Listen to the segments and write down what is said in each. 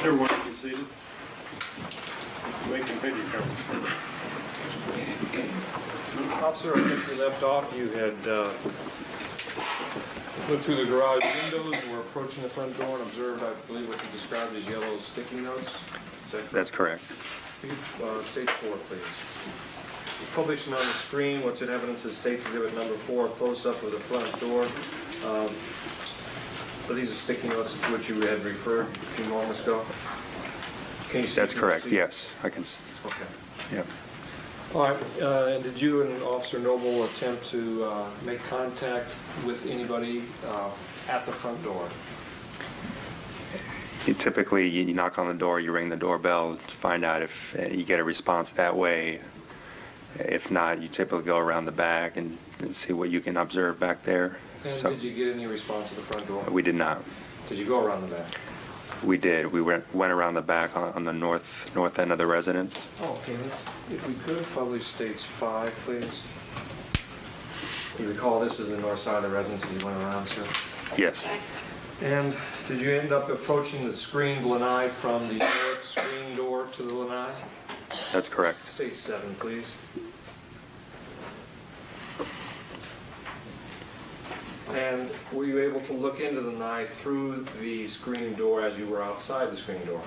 Everyone be seated. You may continue, Colonel. Officer, I think you left off. You had looked through the garage windows and were approaching the front door and observed, I believe, what you described as yellow sticky notes. Is that correct? That's correct. State 4, please. Publishing on the screen what's in evidence as States Exhibit number 4, a close-up of the front door. Are these the sticky notes to which you had referred a few moments ago? Can you see? That's correct, yes. I can. Okay. Yeah. All right, and did you and Officer Noble attempt to make contact with anybody at the front door? Typically, you knock on the door, you ring the doorbell to find out if you get a response that way. If not, you typically go around the back and see what you can observe back there. And did you get any response at the front door? We did not. Did you go around the back? We did. We went around the back on the north end of the residence. Oh, okay. If we could, publish States 5, please. You recall this is the north side of the residence that you went around, sir? Yes. And did you end up approaching the screened lanai from the north screen door to the lanai? That's correct. State 7, please. And were you able to look into the lanai through the screen door as you were outside the screen door?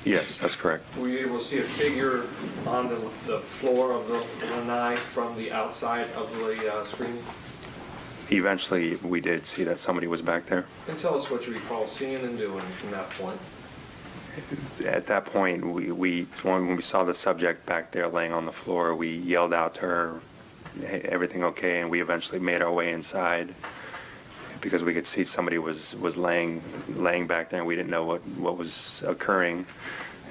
Yes, that's correct. Were you able to see a figure on the floor of the lanai from the outside of the screen? Eventually, we did see that somebody was back there. And tell us what you recall seeing and doing from that point. At that point, when we saw the subject back there laying on the floor, we yelled out to her, "Hey, everything okay?" And we eventually made our way inside because we could see somebody was laying back there and we didn't know what was occurring.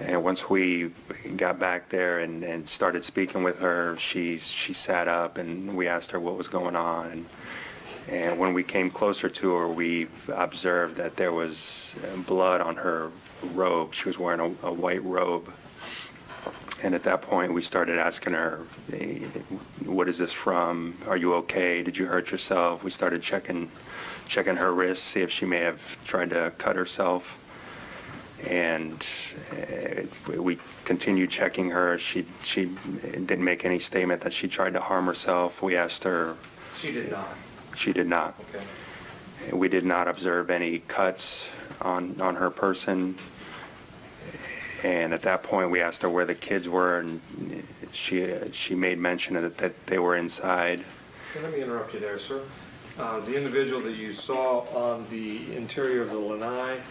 And once we got back there and started speaking with her, she sat up and we asked her what was going on. And when we came closer to her, we observed that there was blood on her robe. She was wearing a white robe. And at that point, we started asking her, "Hey, what is this from? Are you okay? Did you hurt yourself?" We started checking her wrist, see if she may have tried to cut herself. And we continued checking her. She didn't make any statement that she tried to harm herself. We asked her. She did not. She did not. Okay. We did not observe any cuts on her person. And at that point, we asked her where the kids were, and she made mention of that they were inside. Okay, let me interrupt you there, sir. The individual that you saw on the interior of the lanai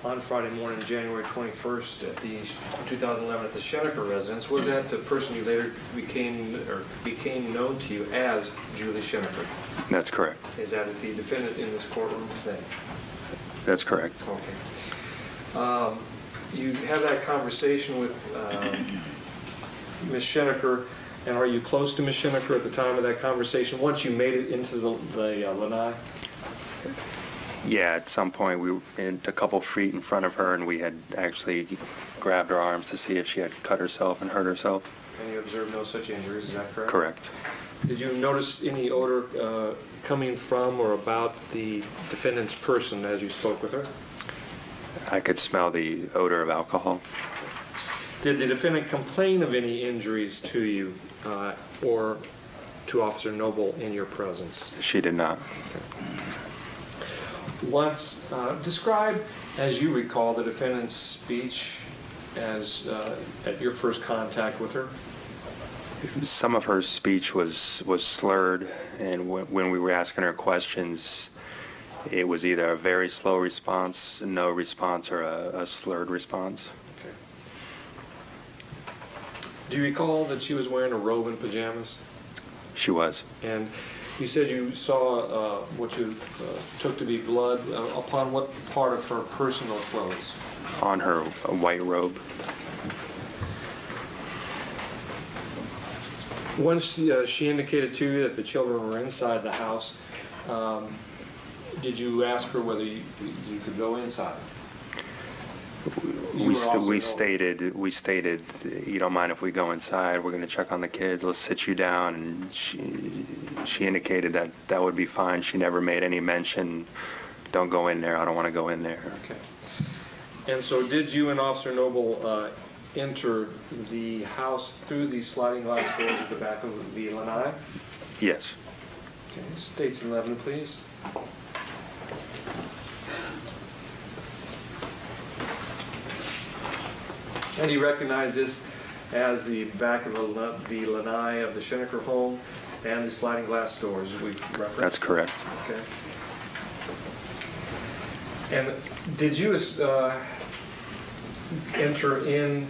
on Friday morning, January 21st, at the 2011 at the Schenecker residence, was that the person you later became known to you as Julie Schenecker? That's correct. Is that the defendant in this courtroom today? That's correct. Okay. You had that conversation with Ms. Schenecker, and are you close to Ms. Schenecker at the time of that conversation, once you made it into the lanai? Yeah, at some point we were a couple feet in front of her, and we had actually grabbed her arms to see if she had cut herself and hurt herself. And you observed no such injuries, is that correct? Correct. Did you notice any odor coming from or about the defendant's person as you spoke with her? I could smell the odor of alcohol. Did the defendant complain of any injuries to you or to Officer Noble in your presence? She did not. Okay. Once, describe, as you recall, the defendant's speech as at your first contact with her. Some of her speech was slurred, and when we were asking her questions, it was either a very slow response, no response, or a slurred response. Okay. Do you recall that she was wearing a robe and pajamas? She was. And you said you saw what you took to be blood upon what part of her personal clothes? On her white robe. Once she indicated to you that the children were inside the house, did you ask her whether you could go inside? We stated, you don't mind if we go inside, we're going to check on the kids, let's sit you down, and she indicated that would be fine. She never made any mention, don't go in there, I don't want to go in there. Okay. And so did you and Officer Noble enter the house through the sliding glass doors at the back of the lanai? Yes. Okay, states 11, please. And you recognize this as the back of the lanai of the Schenecker home and the sliding glass doors we've referenced? That's correct. Okay. And did you enter in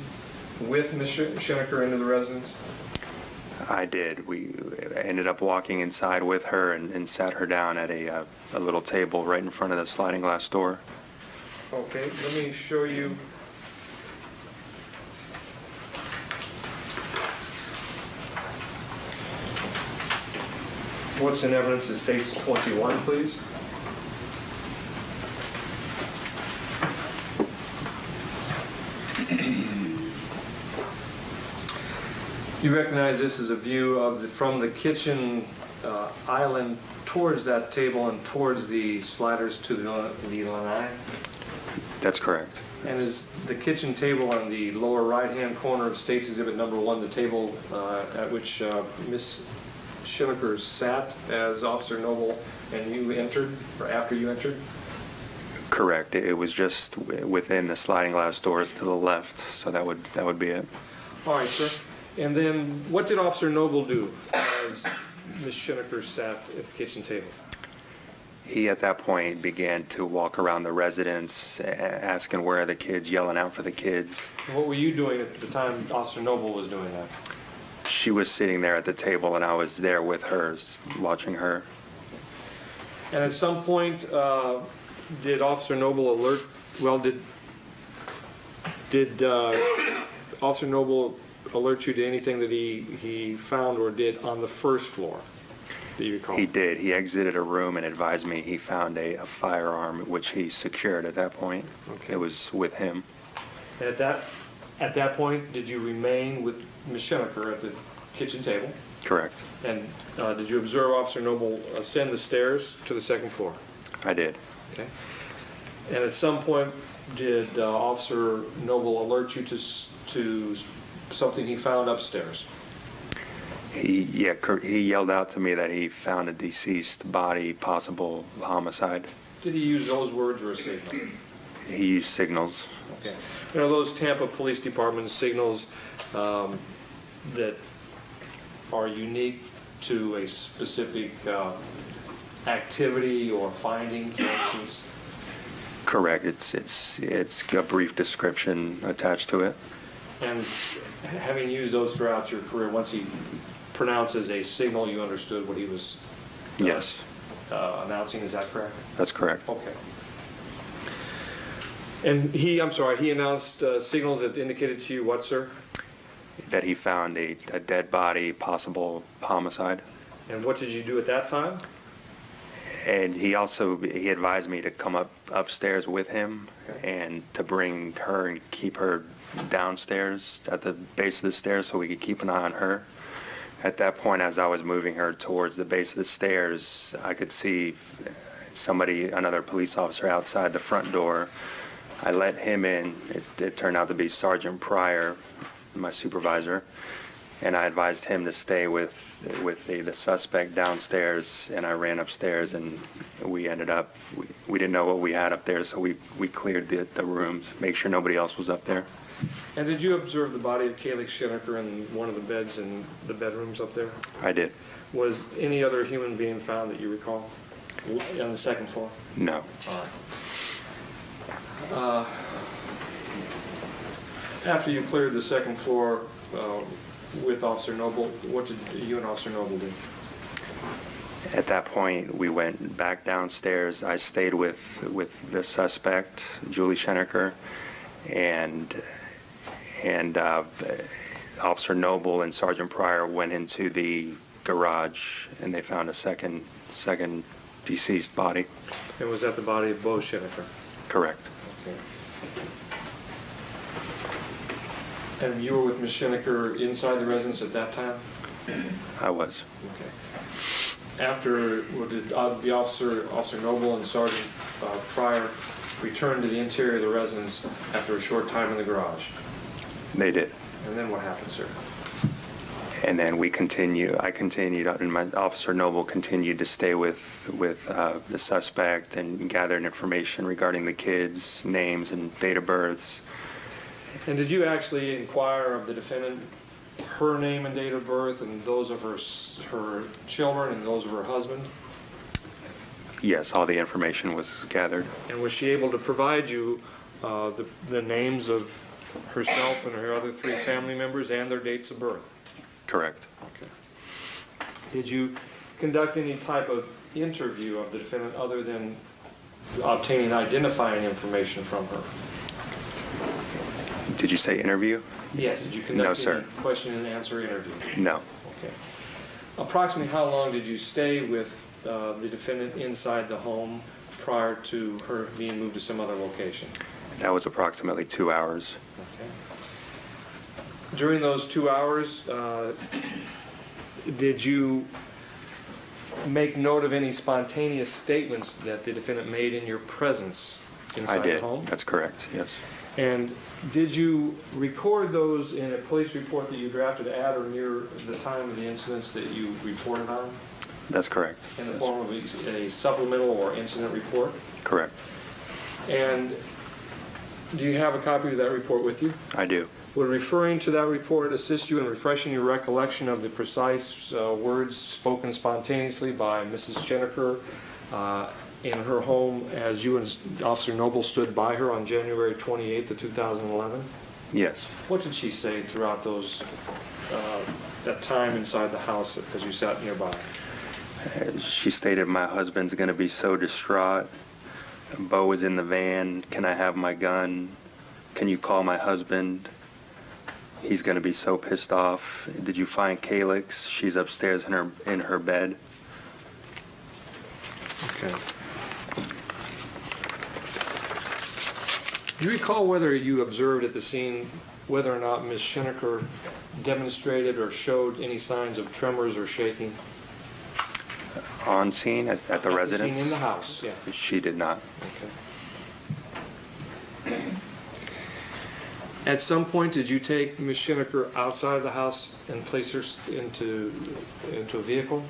with Ms. Schenecker into the residence? I did. We ended up walking inside with her and sat her down at a little table right in front of the sliding glass door. Okay, let me show you. What's in evidence? It states 21, please. You recognize this as a view of from the kitchen island towards that table and towards the sliders to the lanai? That's correct. And is the kitchen table on the lower right-hand corner of State's Exhibit Number 1, the table at which Ms. Schenecker sat as Officer Noble and you entered, or after you entered? Correct. It was just within the sliding glass doors to the left, so that would be it. All right, sir. And then what did Officer Noble do as Ms. Schenecker sat at the kitchen table? He, at that point, began to walk around the residence, asking where are the kids, yelling out for the kids. And what were you doing at the time Officer Noble was doing that? She was sitting there at the table, and I was there with her, watching her. And at some point, did Officer Noble alert, well, did Officer Noble alert you to anything that he found or did on the first floor? Do you recall? He did. He exited a room and advised me he found a firearm, which he secured at that point. Okay. It was with him. And at that point, did you remain with Ms. Schenecker at the kitchen table? Correct. And did you observe Officer Noble ascend the stairs to the second floor? I did. Okay. And at some point, did Officer Noble alert you to something he found upstairs? He yelled out to me that he found a deceased body, possible homicide. Did he use those words or a signal? He used signals. Okay. You know, those Tampa Police Department signals that are unique to a specific activity or finding, for instance? Correct. It's a brief description attached to it. And having used those throughout your career, once he pronounces a signal, you understood what he was Yes. announcing, is that correct? That's correct. Okay. And he announced signals that indicated to you what, sir? That he found a dead body, possible homicide. And what did you do at that time? And he advised me to come upstairs with him and to bring her and keep her downstairs at the base of the stairs so we could keep an eye on her. At that point, as I was moving her towards the base of the stairs, I could see another police officer outside the front door. I let him in. It turned out to be Sergeant Pryor, my supervisor, and I advised him to stay with the suspect downstairs, and I ran upstairs, and we didn't know what we had up there, so we cleared the rooms, make sure nobody else was up there. And did you observe the body of Kaylee Schenecker in one of the beds in the bedrooms up there? I did. Was any other human being found that you recall on the second floor? No. All right. After you cleared the second floor with Officer Noble, what did you and Officer Noble do? At that point, we went back downstairs. I stayed with the suspect, Julie Schenecker, and Officer Noble and Sergeant Pryor went into the garage, and they found a second deceased body. And was that the body of Bo Schenecker? Correct. Okay. And you were with Ms. Schenecker inside the residence at that time? I was. Okay. After, did the Officer Noble and Sergeant Pryor returned to the interior of the residence after a short time in the garage. They did. And then what happened, sir? And then I continued, and my Officer Noble continued to stay with the suspect and gathered information regarding the kids, names and date of births. And did you actually inquire of the defendant her name and date of birth and those of her children and those of her husband? Yes, all the information was gathered. And was she able to provide you the names of herself and her other 3 family members and their dates of birth? Correct. Okay. Did you conduct any type of interview of the defendant other than obtaining identifying information from her? Did you say interview? Yes. Did you No, conduct sir. any question and answer interview? No. Okay. Approximately how long did you stay with the defendant inside the home prior to her being moved to some other location? That was approximately 2 hours. Okay. During those 2 hours, did you make note of any spontaneous statements that the defendant made in your presence inside I did. the home? That's correct, yes. And did you record those in a police report that you drafted at or near the time of the incidents that you reported on? That's correct. In the form of a supplemental or incident report? Correct. And do you have a copy of that report with you? I do. Would referring to that report assist you in refreshing your recollection of the precise words spoken spontaneously by Mrs. Schenecker in her home as you and Officer Noble stood by her on January 28th of 2011? Yes. What did she say throughout that time inside the house as you sat nearby? She stated, "My husband's going to be so distraught. Bo is in the van. Can I have my gun? Can you call my husband? He's going to be so pissed off. Did you find Calyx? She's upstairs in her bed." Okay. Do you recall whether you observed at the scene whether or not Ms. Schenecker demonstrated or showed any signs of tremors or shaking? On scene at the residence? Scene in the house, yeah. She did not. Okay. At some point, did you take Ms. Schenecker outside the house and place her into a vehicle?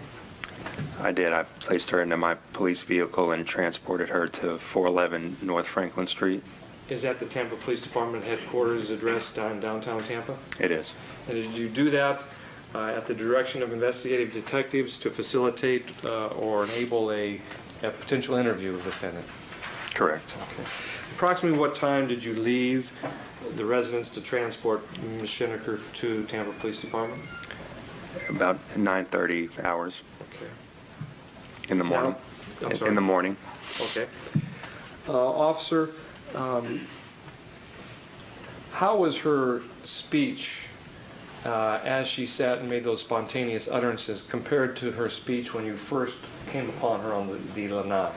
I did. I placed her into my police vehicle and transported her to 411 North Franklin Street. Is that the Tampa Police Department headquarters address in downtown Tampa? It is. And did you do that at the direction of investigative detectives to facilitate or enable a potential interview of the defendant? Correct. Okay. Approximately what time did you leave the residence to transport Ms. Schenecker to Tampa Police Department? About 9:30 hours Okay. in the morning. Now, I'm sorry. In the morning. Okay. Officer, how was her speech as she sat and made those spontaneous utterances compared to her speech when you first came upon her on the lanai?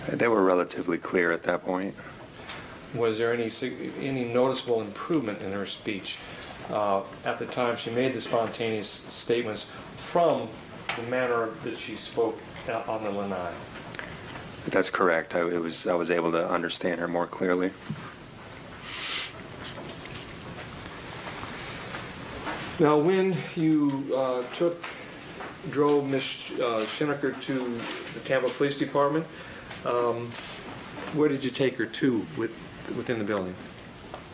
They were relatively clear at that point. Was there any noticeable improvement in her speech at the time she made the spontaneous statements from the manner that she spoke on the lanai? That's correct. I was able to understand her more clearly. Now, when you drove Ms. Schenecker to the Tampa Police Department, where did you take her to within the building?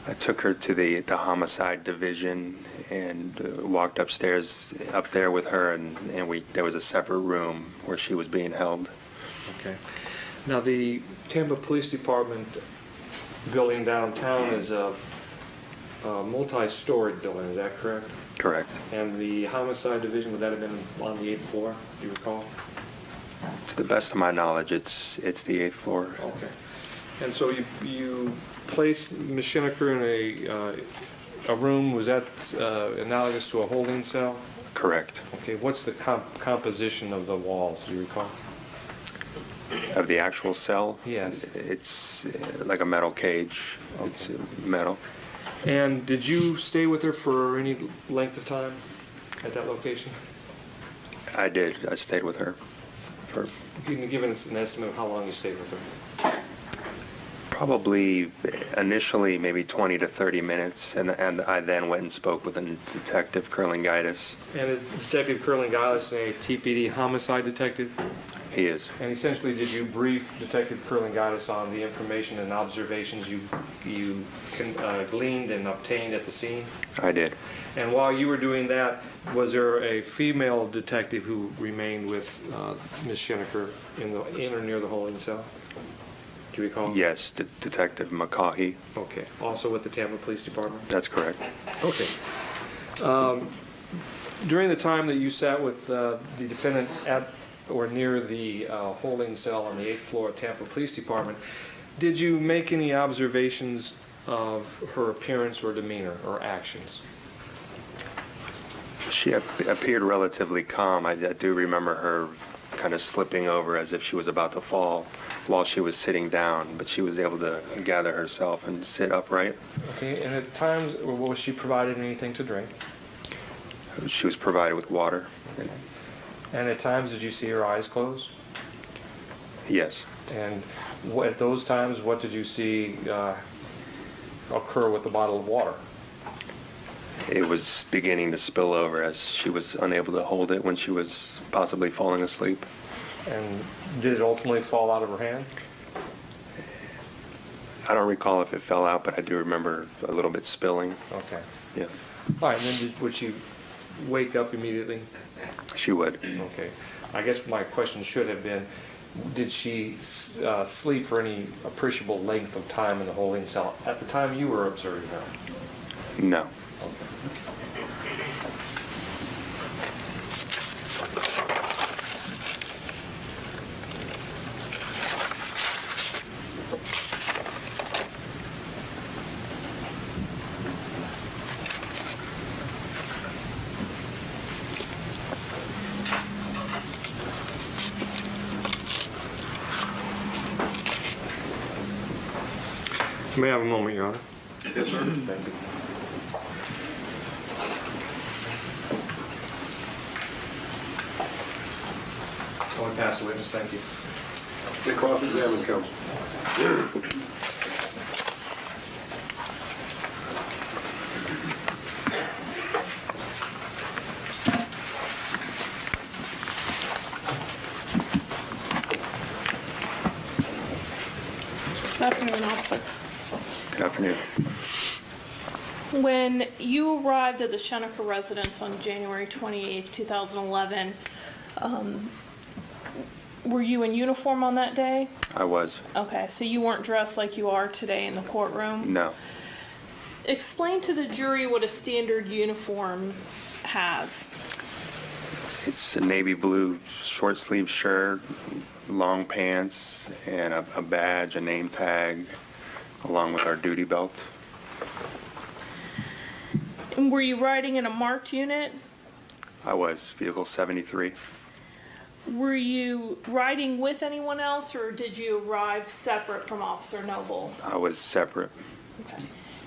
I took her to the homicide division and walked upstairs up there with her, and there was a separate room where she was being held. Okay. Now, the Tampa Police Department building downtown is a multi-storied building, is that correct? Correct. And the homicide division, would that have been on the 8th floor, do you recall? To the best of my knowledge, it's the 8th floor. Okay. And so you placed Ms. Schenecker in a room, was that analogous to a holding cell? Correct. Okay, what's the composition of the walls, do you recall? Of the actual cell? Yes. It's like a metal cage. Okay. It's metal. And did you stay with her for any length of time at that location? I did. I stayed with her. Can you give us an estimate of how long you stayed with her? Probably initially maybe 20 to 30 minutes, and I then went and spoke with Detective Curling-Gaitis. And is Detective Curling-Gaitis a TPD homicide detective? He is. And essentially, did you brief Detective Curling-Gaitis on the information and observations you gleaned and obtained at the scene? I did. And while you were doing that, was there a female detective who remained with Ms. Schenecker in or near the holding cell? Do you recall? Yes, Detective McCaughey. Okay. Also with the Tampa Police Department? That's correct. Okay. During the time that you sat with the defendant at or near the holding cell on the 8th floor of Tampa Police Department, did you make any observations of her appearance or demeanor or actions? She appeared relatively calm. I do remember her kind of slipping over as if she was about to fall while she was sitting down, but she was able to gather herself and sit upright. Okay, and at times, was she provided anything to drink? She was provided with water. And at times, did you see her eyes closed? Yes. And at those times, what did you see occur with the bottle of water? It was beginning to spill over as she was unable to hold it when she was possibly falling asleep. And did it ultimately fall out of her hand? I don't recall if it fell out, but I do remember a little bit spilling. Okay. Yeah. All right, and then would she wake up immediately? She would. Okay. I guess my question should have been, did she sleep for any appreciable length of time in the holding cell at the time you were observing her? No. May I have a moment, Your Honor? Yes, sir. Thank you. I want to pass the witness, thank you. The cross-examine counsel. Good afternoon, officer. Good afternoon. When you arrived at the Schenecker residence on January 28th, 2011, were you in uniform on that day? I was. Okay, so you weren't dressed like you are today in the courtroom? No. Explain to the jury what a standard uniform has. It's a navy blue short sleeve shirt, long pants, and a badge, a name tag, along with our duty belt. And were you riding in a marked unit? I was. Vehicle 73. Were you riding with anyone else, or did you arrive separate from Officer Noble? I was separate. Okay.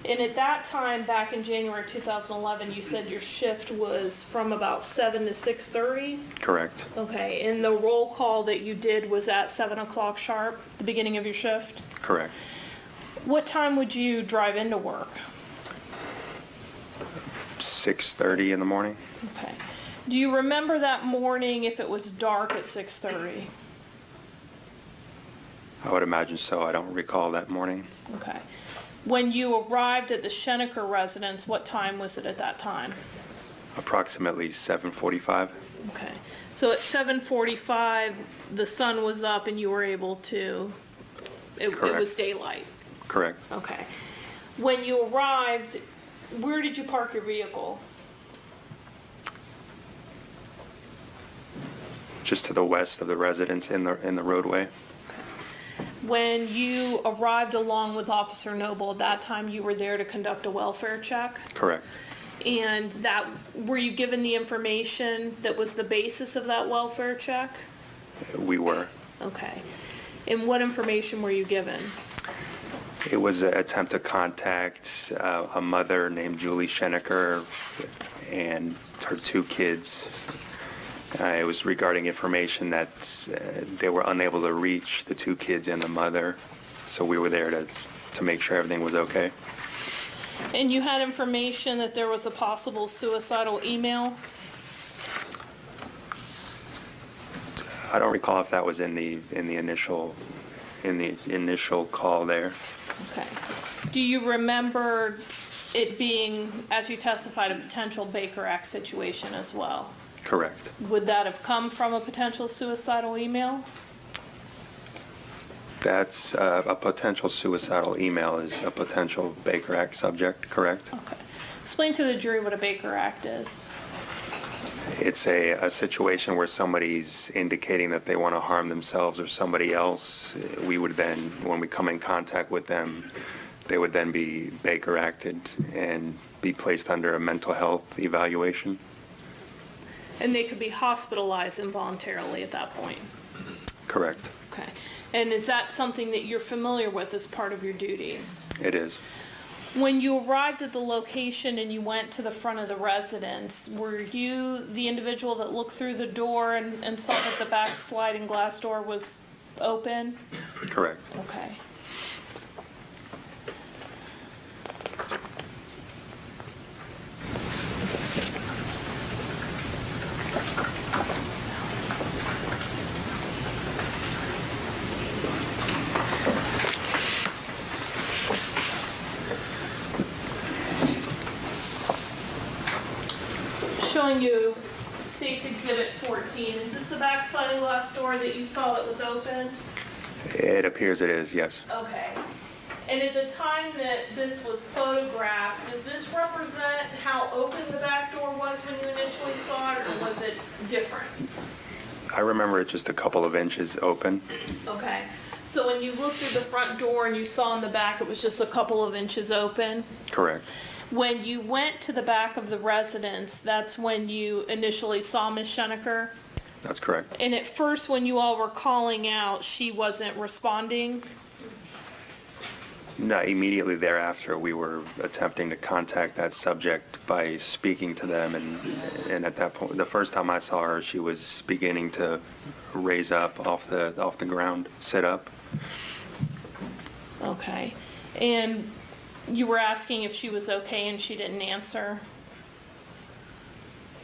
And at that time, back in January 2011, you said your shift was from about 7 to 6:30? Correct. Okay, and the roll call that you did was at 7 o'clock sharp, the beginning of your shift? Correct. What time would you drive into work? 6:30 in the morning. Okay. Do you remember that morning if it was dark at 6:30? I would imagine so. I don't recall that morning. Okay. When you arrived at the Schenecker residence, what time was it at that time? Approximately 7:45. Okay. So at 7:45, the sun was up and you were able to, it Correct. was daylight? Correct. Okay. When you arrived, where did you park your vehicle? Just to the west of the residence in the roadway. When you arrived along with Officer Noble, at that time you were there to conduct a welfare check? Correct. And that, were you given the information that was the basis of that welfare check? We were. Okay. And what information were you given? It was an attempt to contact a mother named Julie Schenecker and her two kids. It was regarding information that they were unable to reach the two kids and the mother, So we were there to make sure everything was okay. And you had information that there was a possible suicidal email? I don't recall if that was in the initial call there. Okay. Do you remember it being, as you testified, a potential Baker Act situation as well? Correct. Would that have come from a potential suicidal email? That's a potential suicidal email is a potential Baker Act subject, correct? Okay. Explain to the jury what a Baker Act is. It's a situation where somebody's indicating that they want to harm themselves or somebody else. We would then, when we come in contact with them, they would then be Baker Acted and be placed under a mental health evaluation. And they could be hospitalized involuntarily at that point? Correct. Okay. And is that something that you're familiar with as part of your duties? It is. When you arrived at the location and you went to the front of the residence, were you the individual that looked through the door and saw that the back sliding glass door was open? Correct. Okay. Showing you State's Exhibit 14. Is this the back sliding glass door that you saw that was open? It appears it is, yes. Okay. And at the time that this was photographed, does this represent how open the back door was when you initially saw it, or was it different? I remember it just a couple of inches open. Okay. So when you looked through the front door and you saw in the back it was just a couple of inches open? Correct. When you went to the back of the residence, that's when you initially saw Ms. Schenecker? That's correct. And at first, when you all were calling out, she wasn't responding? No, immediately thereafter, we were attempting to contact that subject by speaking to them, and at that point, the first time I saw her, she was beginning to raise up off the ground, sit up. Okay. And you were asking if she was okay and she didn't answer?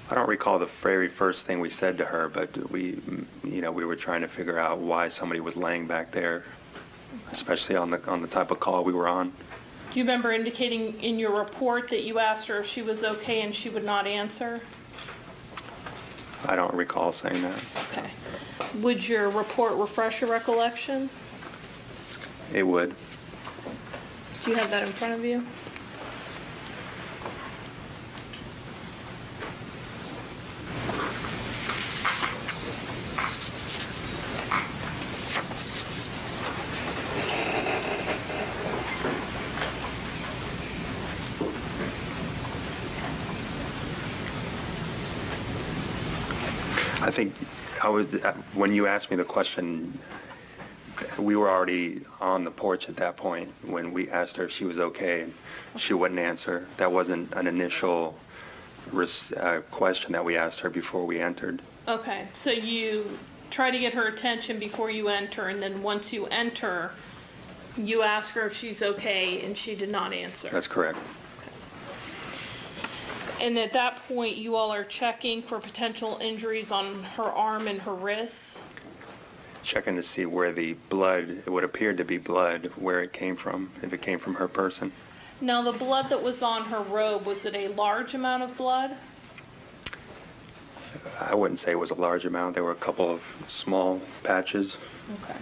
I don't recall the very first thing we said to her, but we were trying to figure out why somebody was laying back there, especially on the type of call we were on. Do you remember indicating in your report that you asked her if she was okay and she would not answer? I don't recall saying that. Okay. Would your report refresh your recollection? It would. Do you have that in front of you? I think when you asked me the question, we were already on the porch at that point when we asked her if she was okay, and she wouldn't answer. That wasn't an initial question that we asked her before we entered. Okay, so you try to get her attention before you enter, and then once you enter, you ask her if she's okay, and she did not answer. That's correct. And at that point, you all are checking for potential injuries on her arm and her wrists? Checking to see where the blood, it would appear to be blood, where it came from, if it came from her person. Now, the blood that was on her robe, was it a large amount of blood? I wouldn't say it was a large amount. There were a couple of small patches. Okay.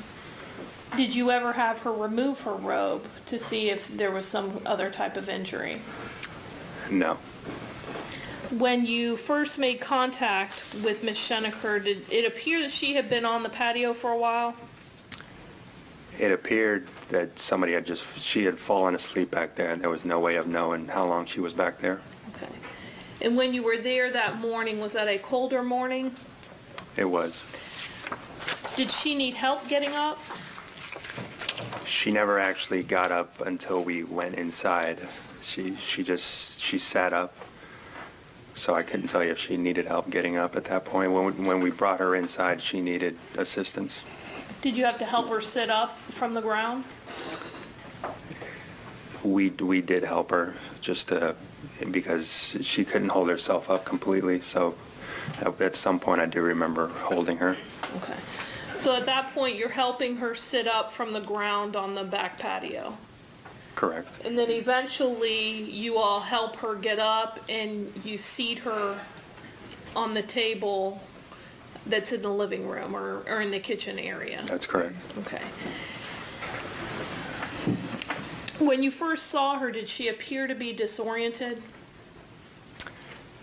Did you ever have her remove her robe to see if there was some other type of injury? No. When you first made contact with Ms. Schenecker, did it appear that she had been on the patio for a while? It appeared that she had fallen asleep back there, and there was no way of knowing how long she was back there. Okay. And when you were there that morning, was that a colder morning? It was. Did she need help getting up? She never actually got up until we went inside. She sat up. So I couldn't tell you if she needed help getting up at that point. When we brought her inside, she needed assistance. Did you have to help her sit up from the ground? We did help her just because she couldn't hold herself up completely. So at some point I do remember holding her. Okay. So at that point, you're helping her sit up from the ground on the back patio. Correct. And then eventually you all help her get up and you seat her on the table that's in the living room or in the kitchen area. That's correct. Okay. When you first saw her, did she appear to be disoriented?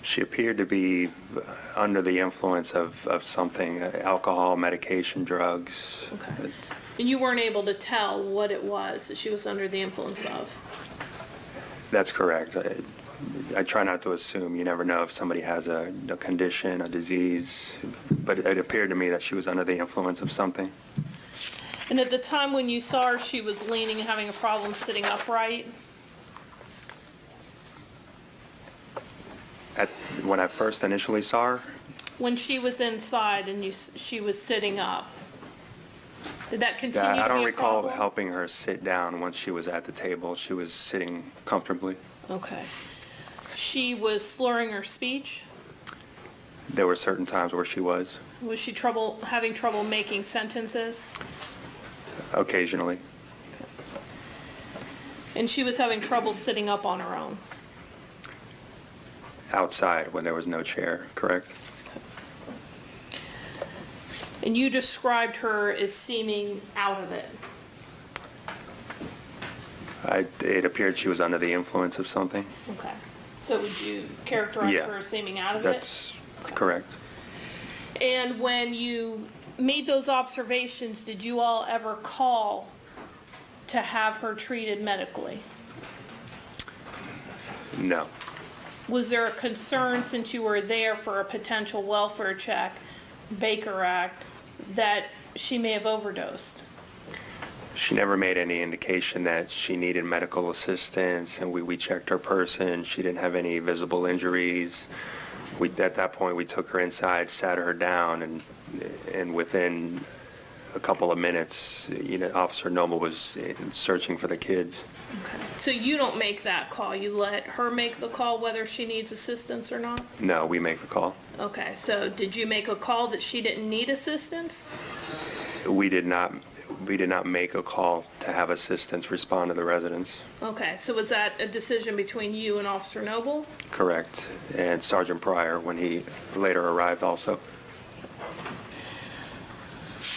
She appeared to be under the influence of something, alcohol, medication, drugs. Okay. And you weren't able to tell what it was that she was under the influence of? That's correct. I try not to assume. You never know if somebody has a condition, a disease, but it appeared to me that she was under the influence of something. And at the time when you saw her, she was leaning and having a problem sitting upright? When I first initially saw her, When she was inside and she was sitting up, did that continue to be a I problem? don't recall helping her sit down once she was at the table. She was sitting comfortably. Okay. She was slurring her speech? There were certain times where she was. Was she having trouble making sentences? Occasionally. And she was having trouble sitting up on her own? Outside when there was no chair, correct? And you described her as seeming out of it? It appeared she was under the influence of something. Okay. So would you characterize Yeah. her as seeming out of That's it? correct. And when you made those observations, did you all ever call to have her treated medically? No. Was there a concern, since you were there for a potential welfare check, Baker Act, that she may have overdosed? She never made any indication that she needed medical assistance, and we checked her person. She didn't have any visible injuries. At that point, we took her inside, sat her down, and within a couple of minutes, Officer Noble was searching for the kids. Okay. So you don't make that call? You let her make the call whether she needs assistance or not? No, we make the call. Okay. So did you make a call that she didn't need assistance? We did not make a call to have assistance respond to the residents. Okay. So was that a decision between you and Officer Noble? Correct. And Sergeant Pryor, when he later arrived also.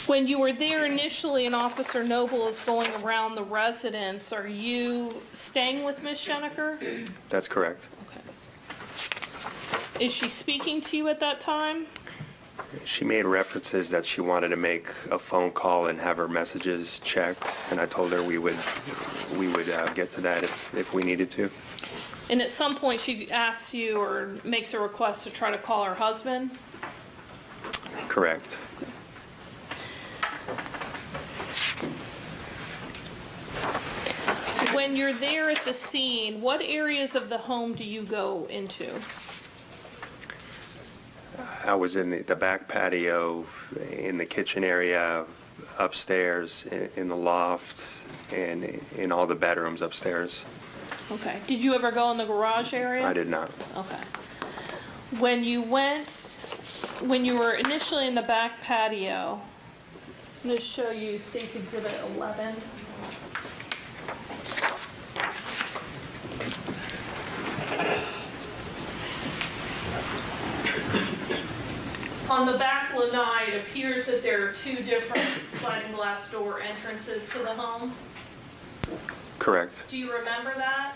When you were there initially and Officer Noble is going around the residence, are you staying with Ms. Schenecker? That's correct. Okay. Is she speaking to you at that time? She made references that she wanted to make a phone call and have her messages checked, and I told her we would get to that if we needed to. And at some point she asks you or makes a request to try to call her husband? Correct. When you're there at the scene, what areas of the home do you go into? I was in the back patio, in the kitchen area, upstairs, in the loft, and in all the bedrooms upstairs. Okay. Did you ever go in the garage area? I did not. Okay. When you were initially in the back patio, I'm going to show you State's Exhibit 11. On the back lanai, it appears that there are two different sliding glass door entrances to the home. Correct. Do you remember that?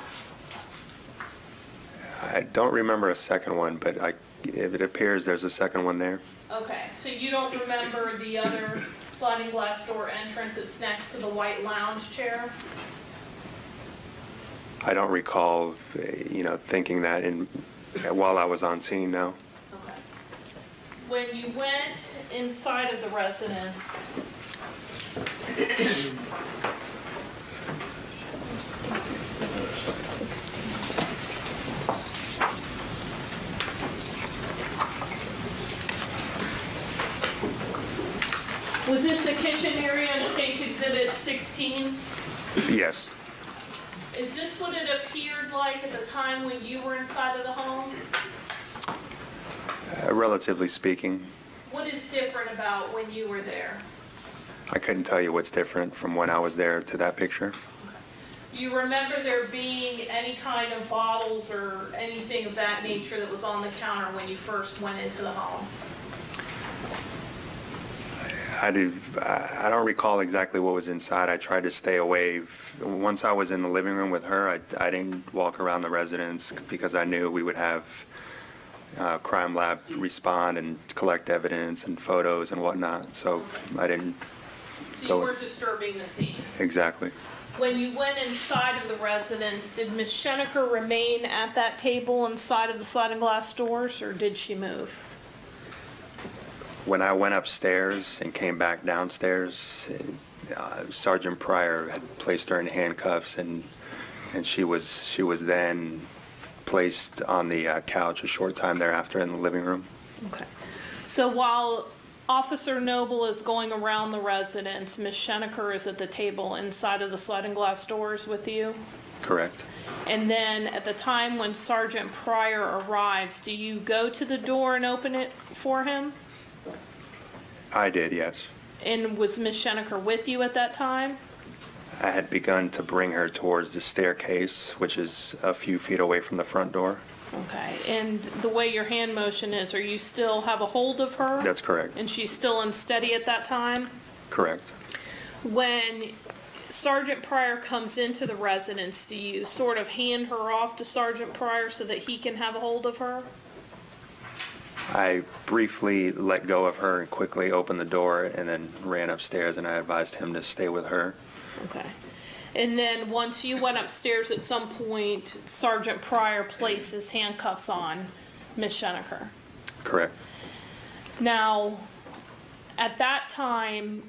I don't remember a second one, but if it appears there's a second one there. Okay, so you don't remember the other sliding glass door entrance that's next to the white lounge chair? I don't recall, thinking that while I was on scene, no. Okay. When you went inside of the residence, Was this the kitchen area in State's Exhibit 16? Yes, Is this what it appeared like at the time when you were inside of the home? relatively speaking. What is different about when you were there? I couldn't tell you what's different from when I was there to that picture. Do you remember there being any kind of bottles or anything of that nature that was on the counter when you first went into the home? I don't recall exactly what was inside. I tried to stay away. Once I was in the living room with her, I didn't walk around the residence because I knew we would have crime lab respond and collect evidence and photos and whatnot. So I didn't So you go. weren't disturbing the scene? Exactly. When you went inside of the residence, did Ms. Schenecker remain at that table inside of the sliding glass doors, or did she move? When I went upstairs and came back downstairs, Sergeant Pryor had placed her in handcuffs, and she was then placed on the couch a short time thereafter in the living room. Okay. So while Officer Noble is going around the residence, Ms. Schenecker is at the table inside of the sliding glass doors with you? Correct. And then at the time when Sergeant Pryor arrives, do you go to the door and open it for him? I did, yes. And was Ms. Schenecker with you at that time? I had begun to bring her towards the staircase, which is a few feet away from the front door. Okay, and the way your hand motion is, are you still have a hold of her? That's correct. And she's still unsteady at that time? Correct. When Sergeant Pryor comes into the residence, do you sort of hand her off to Sergeant Pryor so that he can have a hold of her? I briefly let go of her and quickly opened the door and then ran upstairs, and I advised him to stay with her. Okay. And then once you went upstairs at some point, Sergeant Pryor places handcuffs on Ms. Schenecker. Correct. Now, at that time,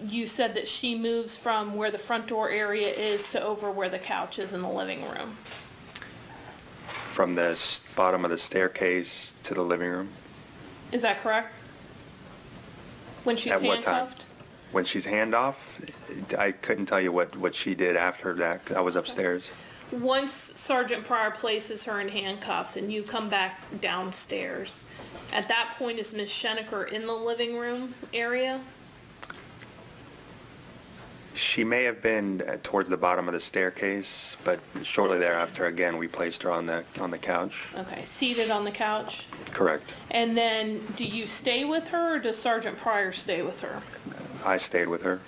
you said that she moves from where the front door area is to over where the couch is in the living room. From the bottom of the staircase to the living room. Is that correct? When she's At what time? handcuffed? When she's handoff, I couldn't tell you what she did after that. I was upstairs. Once Sergeant Pryor places her in handcuffs and you come back downstairs, at that point is Ms. Schenecker in the living room area? She may have been towards the bottom of the staircase, but shortly thereafter, again, we placed her on the couch. Okay, seated on the couch? Correct. And then do you stay with her or does Sergeant Pryor stay with her? I stayed with her.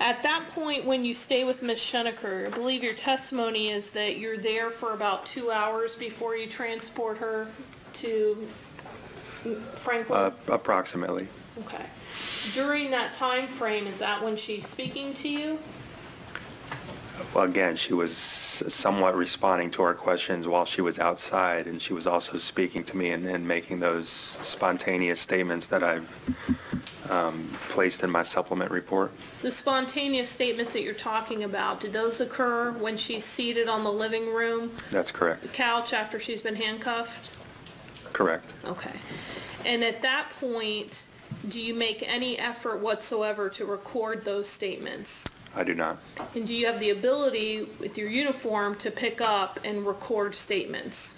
At that point, when you stay with Ms. Schenecker, I believe your testimony is that you're there for about 2 hours before you transport her to Franklin? Approximately. Okay. During that time frame, is that when she's speaking to you? Well, again, she was somewhat responding to our questions while she was outside, and she was also speaking to me and making those spontaneous statements that I've placed in my supplement report. The spontaneous statements that you're talking about, did those occur when she's seated on the living room That's correct. couch after she's been handcuffed? Correct. Okay. And at that point, do you make any effort whatsoever to record those statements? I do not. And do you have the ability with your uniform to pick up and record statements?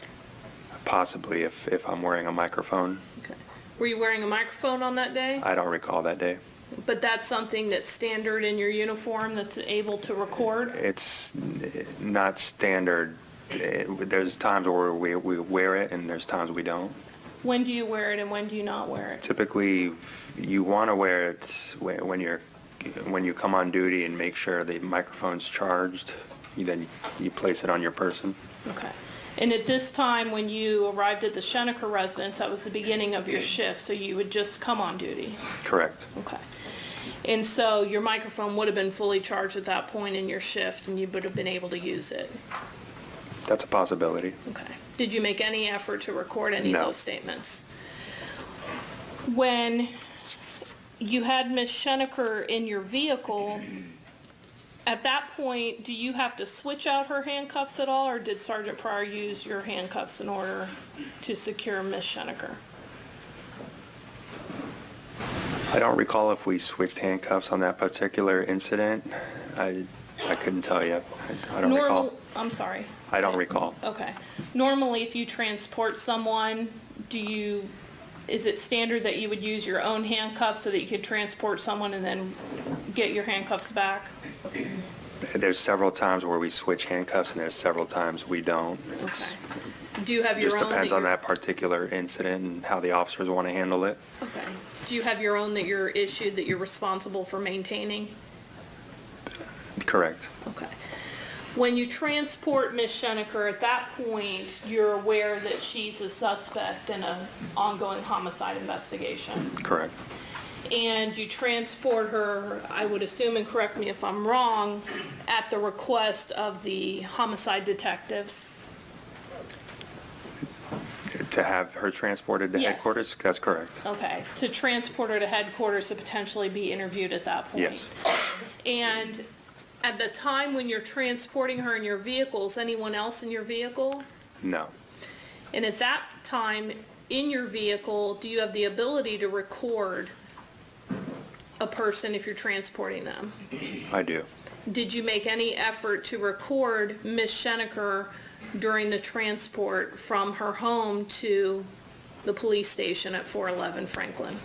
Possibly if I'm wearing a microphone. Okay. Were you wearing a microphone on that day? I don't recall that day. But that's something that's standard in your uniform that's able to record? It's not standard. There's times where we wear it and there's times we don't. When do you wear it and when do you not wear it? Typically, you want to wear it when you come on duty and make sure the microphone's charged. Then you place it on your person. Okay. And at this time, when you arrived at the Schenecker residence, that was the beginning of your shift, so you would just come on duty? Correct. Okay. And so your microphone would have been fully charged at that point in your shift and you would have been able to use it? That's a possibility. Okay. Did you make any effort to record any No. of those statements? When you had Ms. Schenecker in your vehicle, at that point, do you have to switch out her handcuffs at all, or did Sergeant Pryor use your handcuffs in order to secure Ms. Schenecker? I don't recall if we switched handcuffs on that particular incident. I couldn't tell you. I don't recall. I'm sorry. I don't recall. Okay. Normally, if you transport someone, is it standard that you would use your own handcuffs so that you could transport someone and then get your handcuffs back? There's several times where we switch handcuffs, and there's several times we don't. Okay. Do you have It your just own? depends on that particular incident and how the officers want to handle it. Okay. Do you have your own that you're issued, that you're responsible for maintaining? Correct. Okay. When you transport Ms. Schenecker, at that point, you're aware that she's a suspect in an ongoing homicide investigation. Correct. And you transport her, I would assume, and correct me if I'm wrong, at the request of the homicide detectives. To have her transported to Yes. headquarters? That's correct. Okay, to transport her to headquarters to potentially be interviewed at that point. Yes. And at the time when you're transporting her in your vehicle, is anyone else in your vehicle? No. And at that time, in your vehicle, do you have the ability to record a person if you're transporting them? I do. Did you make any effort to record Ms. Schenecker during the transport from her home to the police station at 411 Franklin?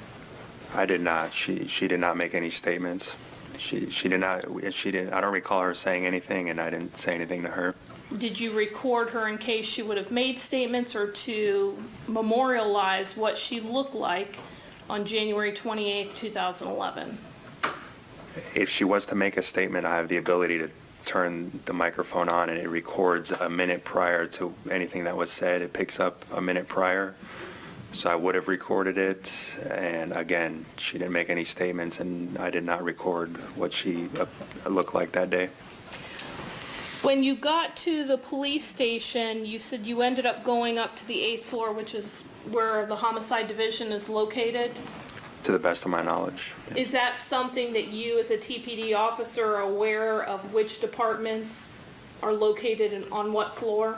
I did not. She did not make any statements. She did not. I don't recall her saying anything, and I didn't say anything to her. Did you record her in case she would have made statements, or to memorialize what she looked like on January 28th, 2011? If she was to make a statement, I have the ability to turn the microphone on, and it records a minute prior to anything that was said. It picks up a minute prior. So I would have recorded it, and again, she didn't make any statements, and I did not record what she looked like that day. When you got to the police station, you said you ended up going up to the 8th floor, which is where the homicide division is located. To the best of my knowledge. Is that something that you, as a TPD officer, are aware of which departments are located on what floor?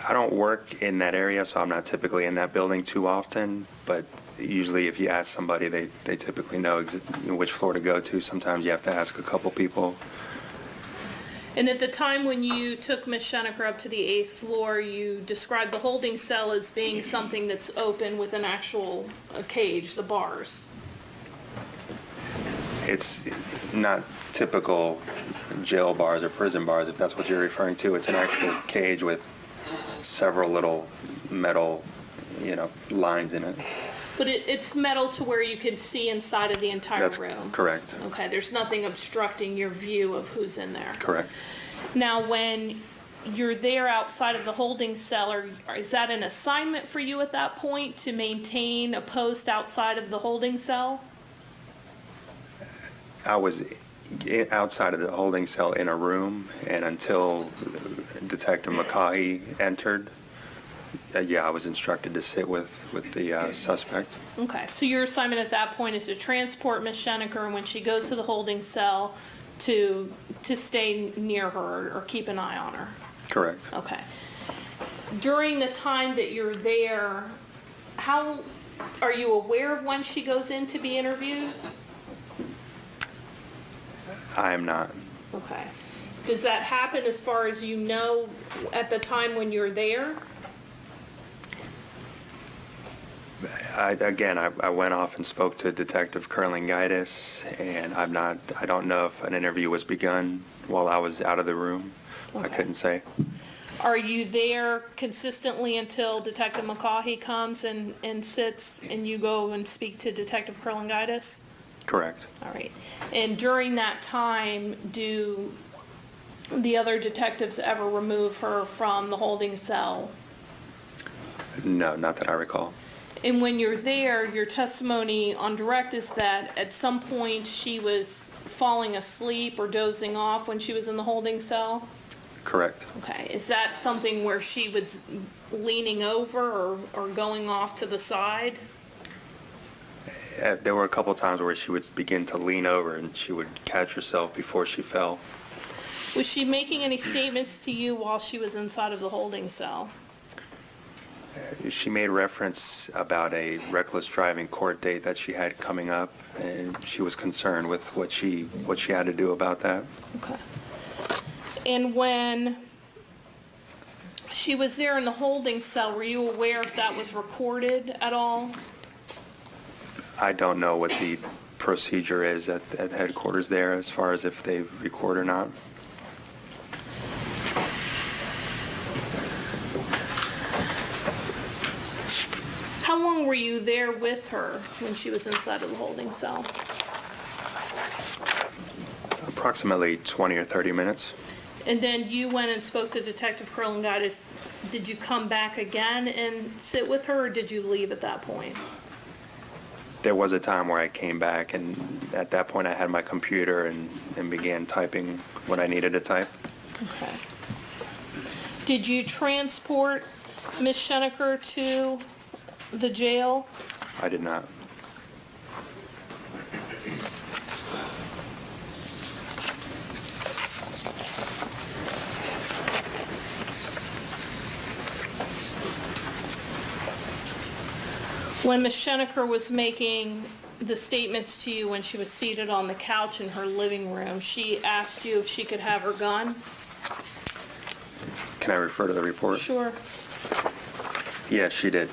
I don't work in that area, so I'm not typically in that building too often, but usually if you ask somebody, they typically know which floor to go to. Sometimes you have to ask a couple people. And at the time when you took Ms. Schenecker up to the 8th floor, you described the holding cell as being something that's open with an actual cage, the bars. It's not typical jail bars or prison bars, if that's what you're referring to. It's an actual cage with several little metal, lines in it. But it's metal to where you can see inside of the entire That's room? correct. Okay, there's nothing obstructing your view of who's in there? Correct. Now, when you're there outside of the holding cell, is that an assignment for you at that point to maintain a post outside of the holding cell? I was outside of the holding cell in a room, and until Detective McCaughey entered, I was instructed to sit with the suspect. Okay, so your assignment at that point is to transport Ms. Schenecker, and when she goes to the holding cell, to stay near her or keep an eye on her? Correct. Okay. During the time that you're there, how are you aware of when she goes in to be interviewed? I am not. Okay. Does that happen, as far as you know, at the time when you're there? I went off and spoke to Detective Curlingitis, and I don't know if an interview was begun while I was out of the room. Okay. I couldn't say. Are you there consistently until Detective McCaughey comes and sits, and you go and speak to Detective Curlingitis? Correct. All right. And during that time, do the other detectives ever remove her from the holding cell? No, not that I recall. And when you're there, your testimony on direct is that at some point she was falling asleep or dozing off when she was in the holding cell? Correct. Okay. Is that something where she was leaning over or going off to the side? There were a couple times where she would begin to lean over and she would catch herself before she fell. Was she making any statements to you while she was inside of the holding cell? She made reference about a reckless driving court date that she had coming up, and she was concerned with what she had to do about that. Okay. And when she was there in the holding cell, were you aware if that was recorded at all? I don't know what the procedure is at headquarters there as far as if they record or not. How long were you there with her when she was inside of the holding cell? Approximately 20 or 30 minutes. And then you went and spoke to Detective Kurlingaitis. Did you come back again and sit with her, or did you leave at that point? There was a time where I came back, and at that point I had my computer and began typing what I needed to type. Okay. Did you transport Ms. Schenecker to the jail? I did not. When Ms. Schenecker was making the statements to you when she was seated on the couch in her living room, she asked you if she could have her gun? Can I refer to the report? Sure. Yes, she did.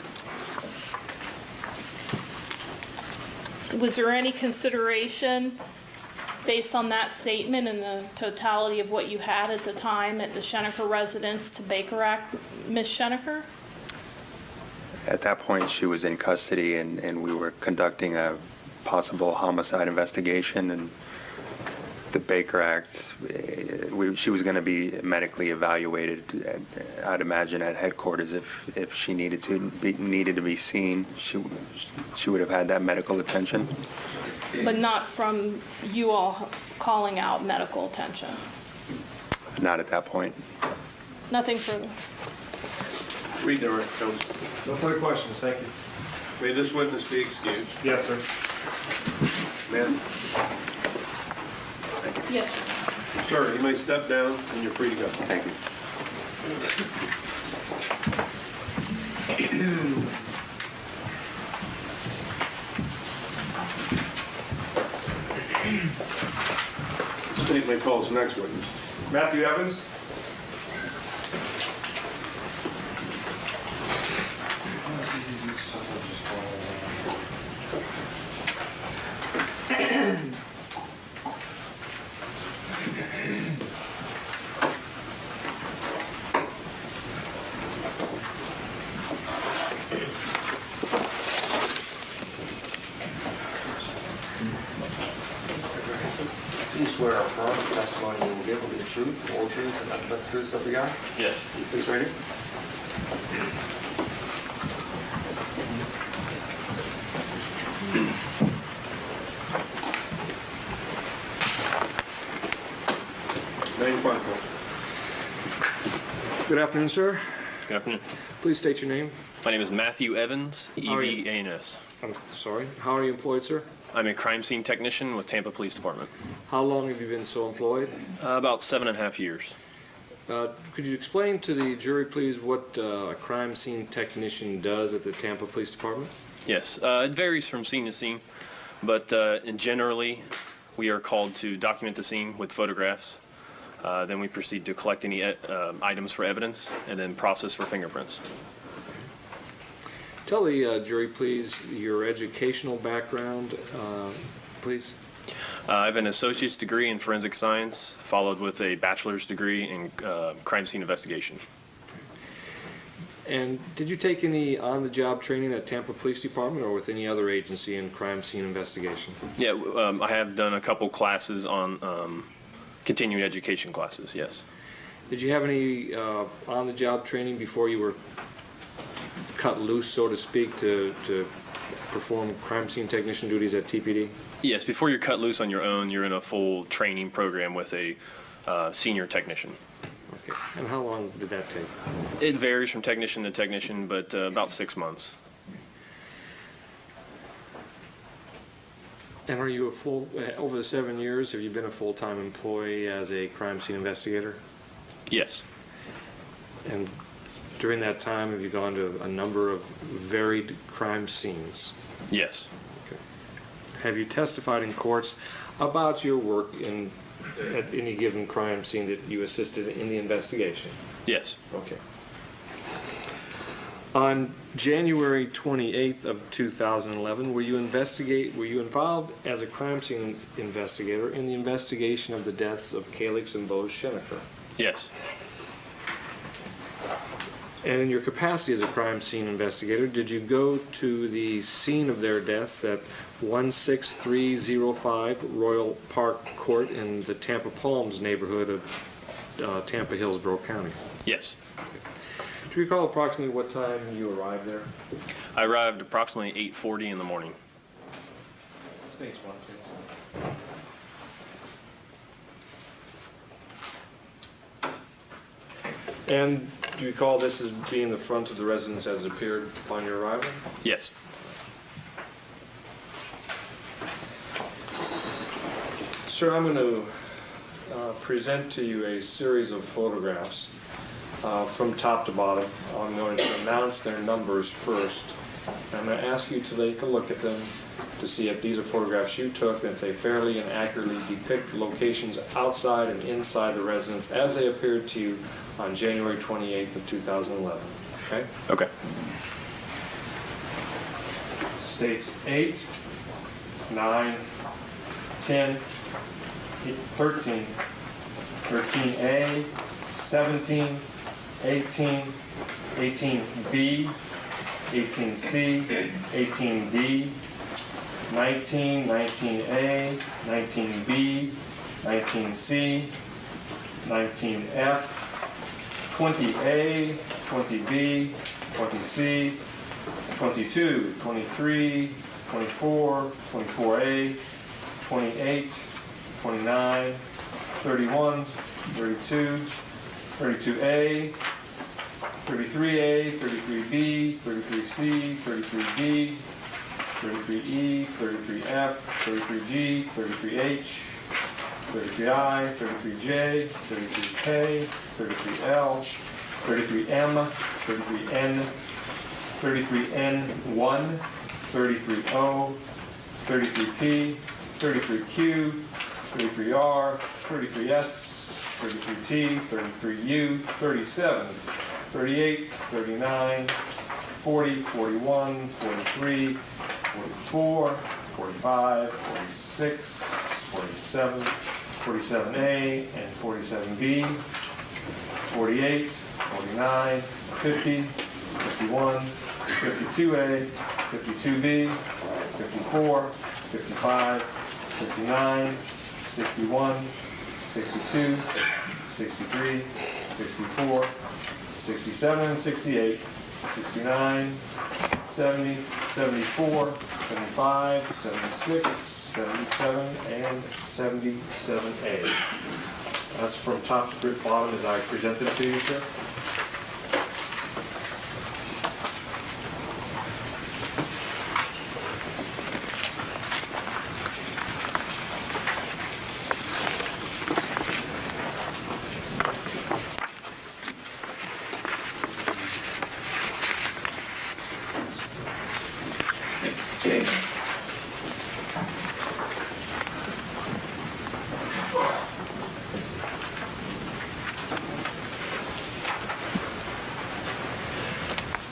Was there any consideration based on that statement and the totality of what you had at the time at the Schenecker residence to Baker Act Ms. Schenecker? At that point, she was in custody, and we were conducting a possible homicide investigation, and the Baker Act, she was going to be medically evaluated, I'd imagine, at headquarters. If she needed to be seen, she would have had that medical attention. But not from you all calling out medical attention? Not at that point. Nothing further? Redirect, Counsel. No further questions, thank you. May this witness be excused? Yes, sir. Ma'am? Yes. Sir, you may step down and you're free to go. Thank you. State may call its next witness. Matthew Evans? Do you swear or affirm the testimony you will give will be the truth, the whole truth, and nothing but the truth, so help you God? Yes. Please raise it. Name, phone. Good afternoon, sir. Good afternoon. Please state your name. My name is Matthew Evans, How are you? E-V-A-N-S. I'm sorry. How are you employed, sir? I'm a crime scene technician with Tampa Police Department. How long have you been so employed? About 7.5 years. Could you explain to the jury, please, what a crime scene technician does at the Tampa Police Department? Yes, it varies from scene to scene, but generally we are called to document the scene with photographs. Then we proceed to collect any items for evidence and then process for fingerprints. Tell the jury, please, your educational background, please. I have an associate's degree in forensic science, followed with a bachelor's degree in crime scene investigation. And did you take any on-the-job training at Tampa Police Department or with any other agency in crime scene investigation? Yeah, I have done a couple classes on continuing education classes, yes. Did you have any on-the-job training before you were cut loose, so to speak, to perform crime scene technician duties at TPD? Yes, before you're cut loose on your own, you're in a full training program with a senior technician. Okay. And how long did that take? It varies from technician to technician, but about 6 months. And are you over the 7 years, have you been a full-time employee as a crime scene investigator? Yes. And During that time, have you gone to a number of varied crime scenes? Yes. Okay. Have you testified in courts about your work at any given crime scene that you assisted in the investigation? Yes. Okay. On January 28th of 2011, were you involved as a crime scene investigator in the investigation of the deaths of Calix and Bo Schenecker? Yes. And in your capacity as a crime scene investigator, did you go to the scene of their deaths at 16305 Royal Park Court in the Tampa Palms neighborhood of Tampa, Hillsborough County? Yes. Do you recall approximately what time you arrived there? I arrived approximately 8:40 in the morning. Stage one, please. And do you recall this as being the front of the residence as it appeared upon your arrival? Yes. Sir, I'm going to present to you a series of photographs from top to bottom. I'm going to announce their numbers first. I'm going to ask you to take a look at them to see if these are photographs you took and if they fairly and accurately depict locations outside and inside the residence as they appeared to you on January 28th of 2011. Okay? Okay. States 8, 9, 10, 13, 13A, 17, 18, 18B, 18C, 18D, 19, 19A, 19B, 19C, 19F, 20A, 20B, 20C, 22, 23, 24, 24A, 28, 29, 31, 32, 32A, 33A, 33B, 33C, 33D, 33E, 33F, 33G, 33H, 33I, 33J, 33K, 33L, 33M, 33N, 33N1, 33O, 33P, 33Q, 33R, 33S, 33T, 33U, 37, 38, 39, 40, 41, 43, 44, 45, 46, 47, 47A and 47B, 48, 49, 50, 51, 52A, 52B, 54, 55, 59, 61, 62, 63, 64, 67 and 68, 69, 70, 74, 75, 76, 77, and 77A. That's from top to bottom as I presented to you, sir.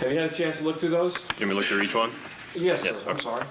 Have you had a chance to look through those? Can we look through each one? Yes, sir. Yes, I'm okay. sorry.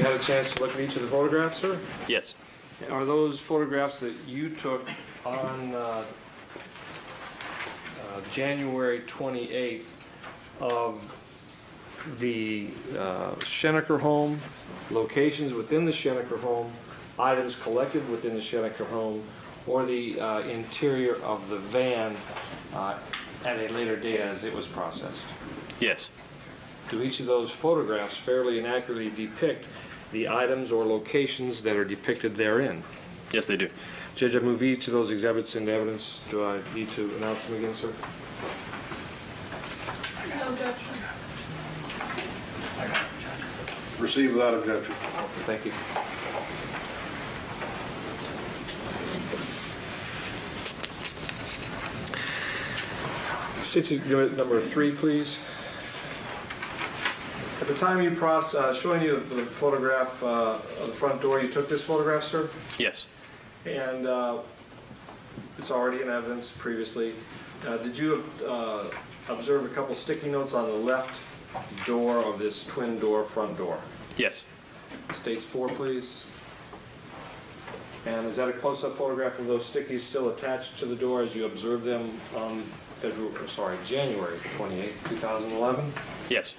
you had a chance to look at each of the photographs, sir? Yes. Are those photographs that you took on January 28th of the Schenecker home, locations within the Schenecker home, items collected within the Schenecker home, or the interior of the van at a later date as it was processed? Yes. Do each of those photographs fairly and accurately depict the items or locations that are depicted therein? Yes, they do. Judge, I move each of those exhibits into evidence. Do I need to announce them again, sir? No objection. Receive without objection. Thank you. State's Exhibit number 3, please. At the time you showing you the photograph of the front door, you took this photograph, sir? Yes. And it's already in evidence previously. Did you observe a couple sticky notes on the left door of this twin door front door? Yes. States 4, please. And is that a close-up photograph of those stickies still attached to the door as you observed them on January 28, 2011? Yes.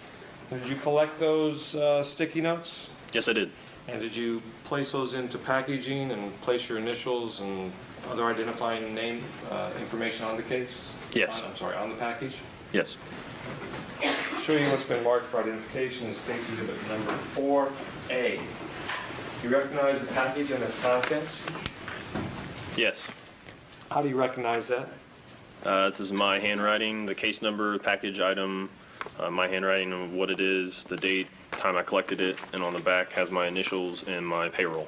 Did you collect those sticky notes? Yes, I did. And did you place those into packaging and place your initials and other identifying name information on the case? Yes. On the package? Yes. Show you what's been marked for identification is State's Exhibit number 4A. You recognize the package and its contents? Yes. How do you recognize that? This is my handwriting, the case number, package item, my handwriting of what it is, the date, time I collected it, and on the back has my initials and my payroll.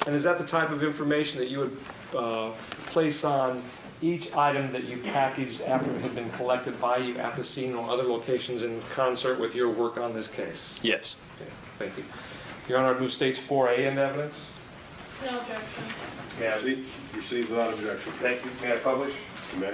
And is that the type of information that you would place on each item that you packaged after it had been collected by you at the scene or other locations in concert with your work on this case? Yes. Okay, thank you. Your Honor, I move States 4A into evidence. No objection. May I, Receive without objection. thank you. May I publish? You may.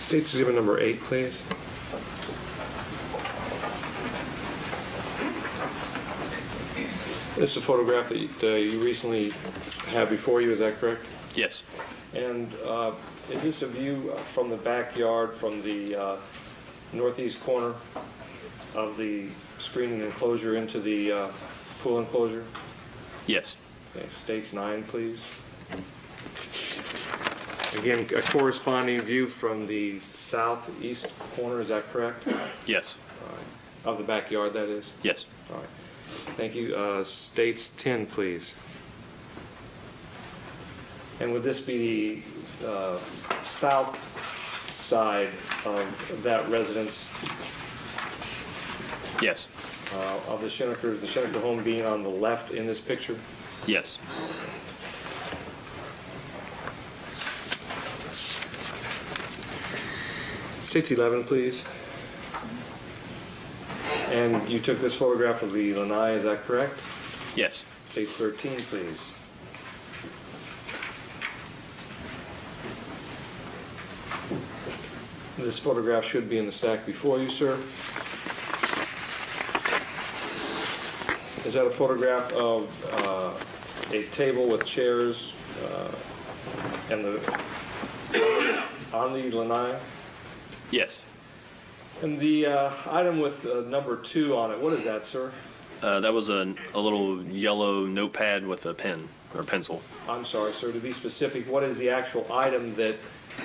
State's Exhibit number 8, please. This is a photograph that you recently had before you, is that correct? Yes. And is this a view from the backyard, from the northeast corner of the screening enclosure into the pool enclosure? Yes. Okay, States 9, please. Again, a corresponding view from the southeast corner, is that correct? Yes. All right. Of the backyard, that is? Yes. All right. Thank you. States 10, please. And would this be the south side of that residence Yes. of the Schenecker home being on the left in this picture? Yes. States 11, please. And you took this photograph of the lanai, is that correct? Yes. States 13, please. This photograph should be in the stack before you, sir. Is that a photograph of a table with chairs and on the lanai? Yes. And the item with number 2 on it, what is that, sir? That was a little yellow notepad with a pen or pencil. I'm sorry, sir, to be specific, what is the actual item that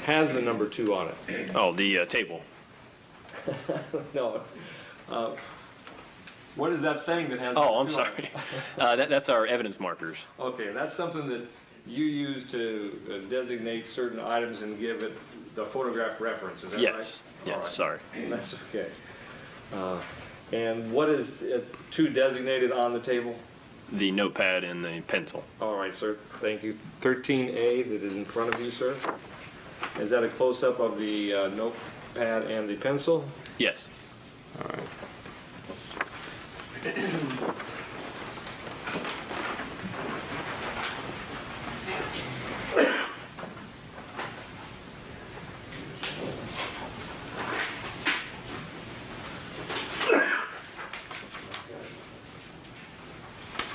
has the number 2 on it? Oh, the table. No. What is that thing that has Oh, number I'm 2 on it? sorry. That's our evidence markers. Okay, that's something that you use to designate certain items and give it the photograph reference, is that right? Yes, yes, All right. sorry. That's okay. And what is to designated on the table? The notepad and the pencil. All right, sir, thank you. 13A that is in front of you, sir. Is that a close-up of the notepad and the pencil? Yes. All right.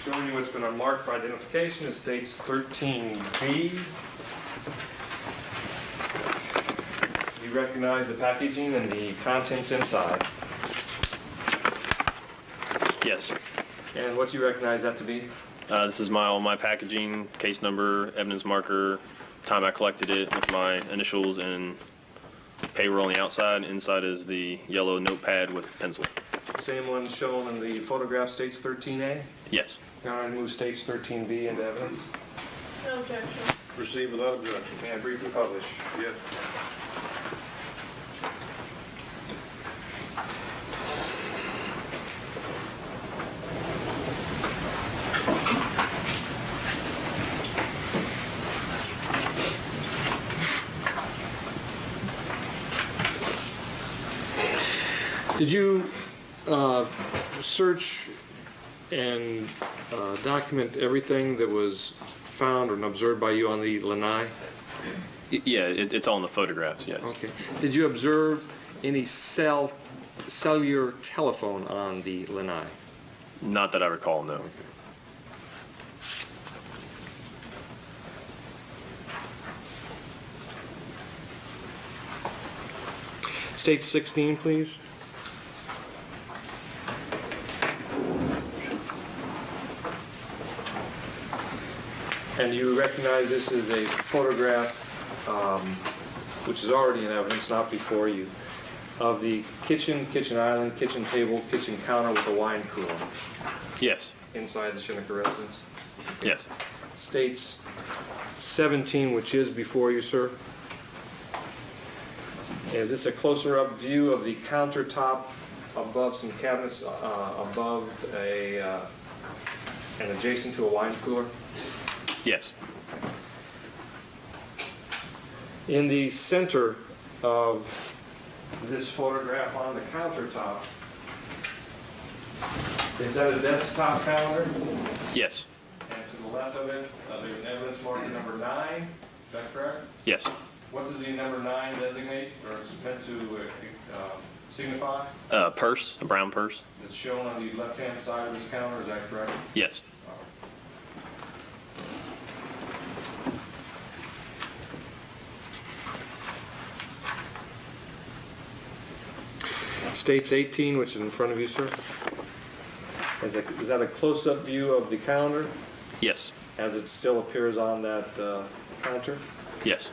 Showing you what's been unmarked for identification, it states 13B. You recognize the packaging and the contents inside. Yes. And what do you recognize that to be? This is all my packaging, case number, evidence marker, time I collected it with my initials and paper on the outside. Inside is the yellow notepad with pencil. Same one shown in the photograph states 13A? Yes. Now I move states 13B into evidence. No objection. Proceed without objection. May I briefly publish? Yes. Did you search and document everything that was found or observed by you on the lanai? Yeah, it's all in the photographs, yes. Okay. Did you observe any cellular telephone on the lanai? Not that I recall, no. State 16, please. And you recognize this is a photograph, which is already in evidence, not before you, of the kitchen island, kitchen table, kitchen counter with a wine cooler Yes. inside the Schenecker residence. Yes. States 17, which is before you, sir. Is this a closer up view of the countertop above some cabinets, above and adjacent to a wine cooler? Yes. In the center of this photograph on the countertop, is that a desktop calendar? Yes. And to the left of it, there's an evidence marker number 9, is that correct? Yes. What does the number 9 designate, or is meant to signify? Purse, a brown purse. It's shown on the left-hand side of this counter, is that correct? Yes. States 18, which is in front of you, sir. Is that a close-up view of the calendar Yes. as it still appears on that counter? Yes.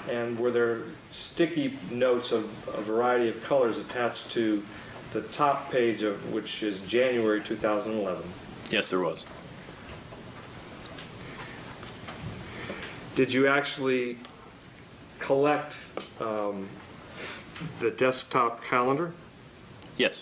And were there sticky notes of a variety of colors attached to the top page of which is January 2011? Yes, there was. Did you actually collect the desktop calendar? Yes.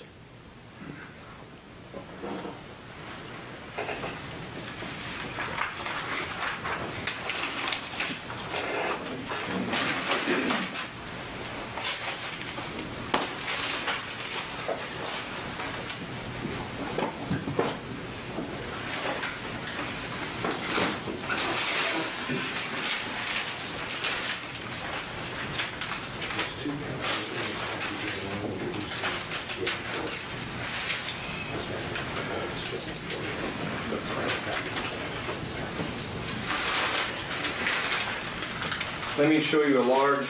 Let me show you a large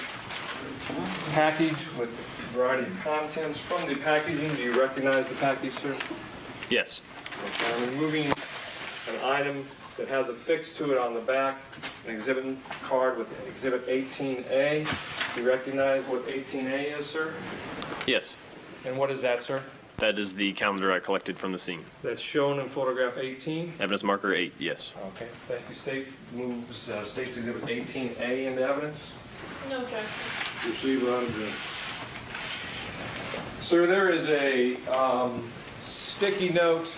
package with a variety of contents. From the packaging, do you recognize the package, sir? Yes. Okay, I'm removing an item that has affixed to it on the back, an exhibit card with exhibit 18A. Do you recognize what 18A is, sir? Yes. And what is that, sir? That is the calendar I collected from the scene. That's shown in photograph 18? Evidence marker 8, yes. Okay, thank you. State moves State's Exhibit 18A into evidence. No objection. Receive without objection. Sir, there is a sticky note,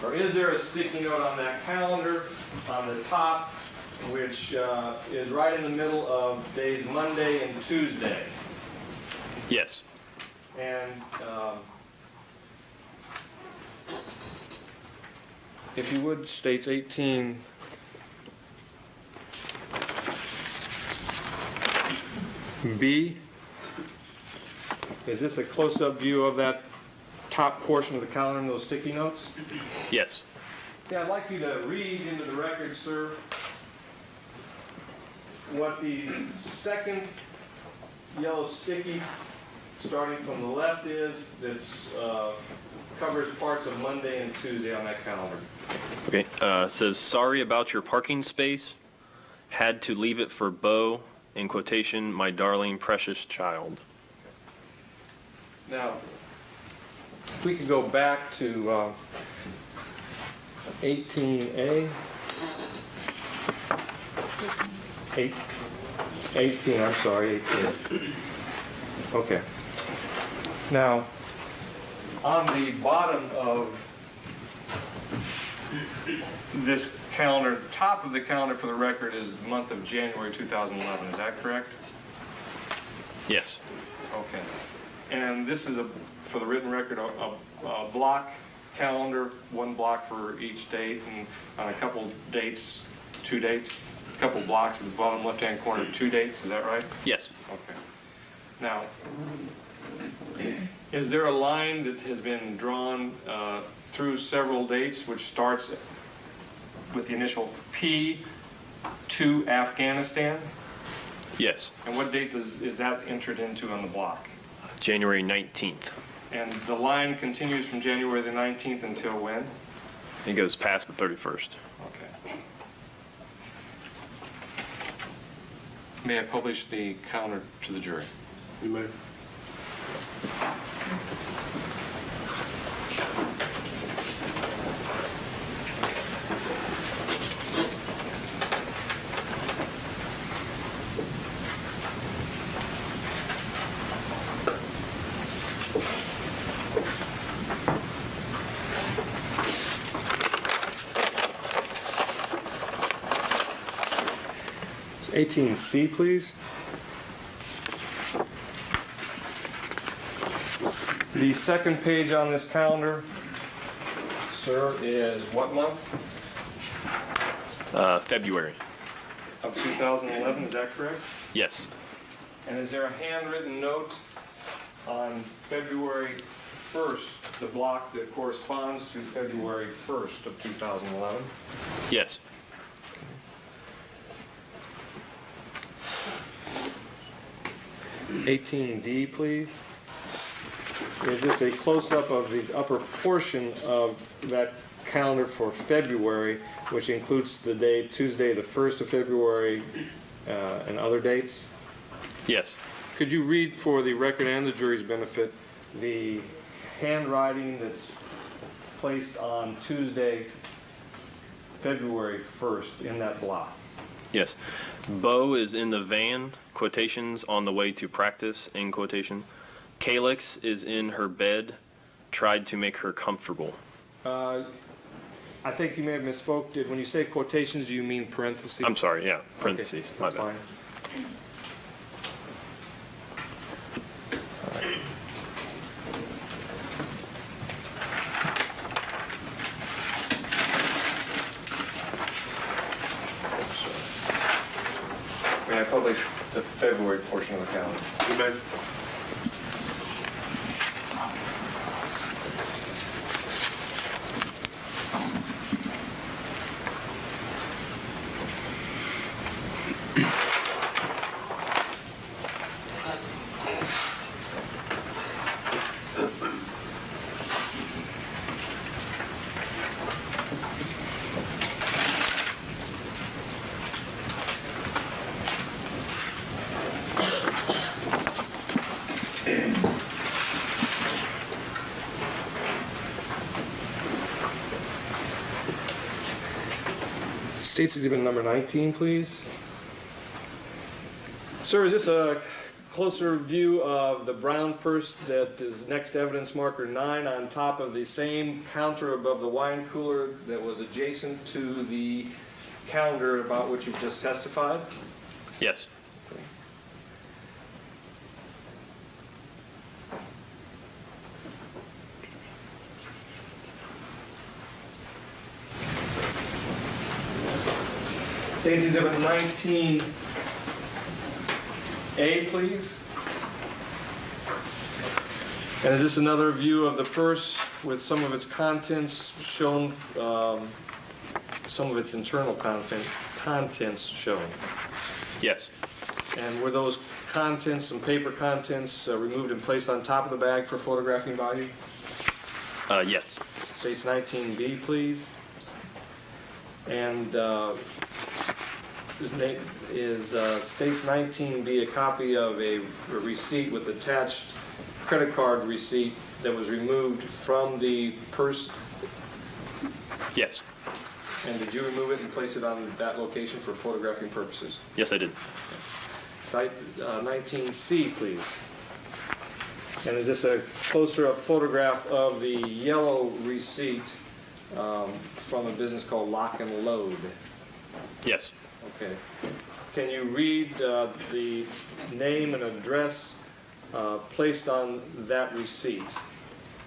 or is there a sticky note on that calendar on the top, which is right in the middle of days Monday and Tuesday? Yes. And if you would, states 18. B, is this a close-up view of that top portion of the calendar and those sticky notes? Yes. Yeah, I'd like you to read into the record, sir, what the second yellow sticky, starting from the left, is that's covers parts of Monday and Tuesday on that calendar. Okay, says, sorry about your parking space. Had to leave it for Bo, in quotation, my darling, precious child. Now, if we could go back to 18A. 18, I'm sorry, 18. Okay. Now, on the bottom of this calendar, the top of the calendar for the record is the month of January 2011. Is that correct? Yes. Okay. And this is, for the written record, a block calendar, one block for each date, and on a couple dates, 2 dates, a couple blocks at the bottom left-hand corner, 2 dates. Is that right? Yes. Okay. Now, is there a line that has been drawn through several dates, which starts with the initial P to Afghanistan? Yes. And what date is that entered into on the block? January 19th. And the line continues from January the 19th until when? It goes past the 31st. Okay. May I publish the calendar to the jury? You may. It's 18C, please. The second page on this calendar, sir, is what month? February. Of 2011, is that correct? Yes. And is there a handwritten note on February 1st, the block that corresponds to February 1st of 2011? Yes. $18D, please. Is this a close-up of the upper portion of that calendar for February, which includes the day Tuesday, the 1st of February, and other dates? Yes. Could you read for the record and the jury's benefit the handwriting that's placed on Tuesday, February 1st in that block? Yes. Bo is in the van, quotations, on the way to practice, in quotation. Calyx is in her bed, tried to make her comfortable. I think you may have misspoke. When you say quotations, do you mean parentheses? I'm sorry, yeah, parentheses, Okay, my that's bad. fine. May I publish the February portion of the calendar? You may. State's Exhibit number 19, please. Sir, is this a closer view of the brown purse that is next to evidence marker 9 on top of the same counter above the wine cooler that was adjacent to the calendar about which you've just testified? Yes. State's Exhibit 19A, please. And is this another view of the purse with some of its contents shown, some of its internal contents shown? Yes. And were those contents, some paper contents, removed and placed on top of the bag for photographing value? Yes. States 19B, please. And States 19B a copy of a receipt with attached credit card receipt that was removed from the purse? Yes. And did you remove it and place it on that location for photographing purposes? Yes, I did. Site 19C, please. And is this a closer-up photograph of the yellow receipt from a business called Lock and Load? Yes. Okay. Can you read the name and address placed on that receipt?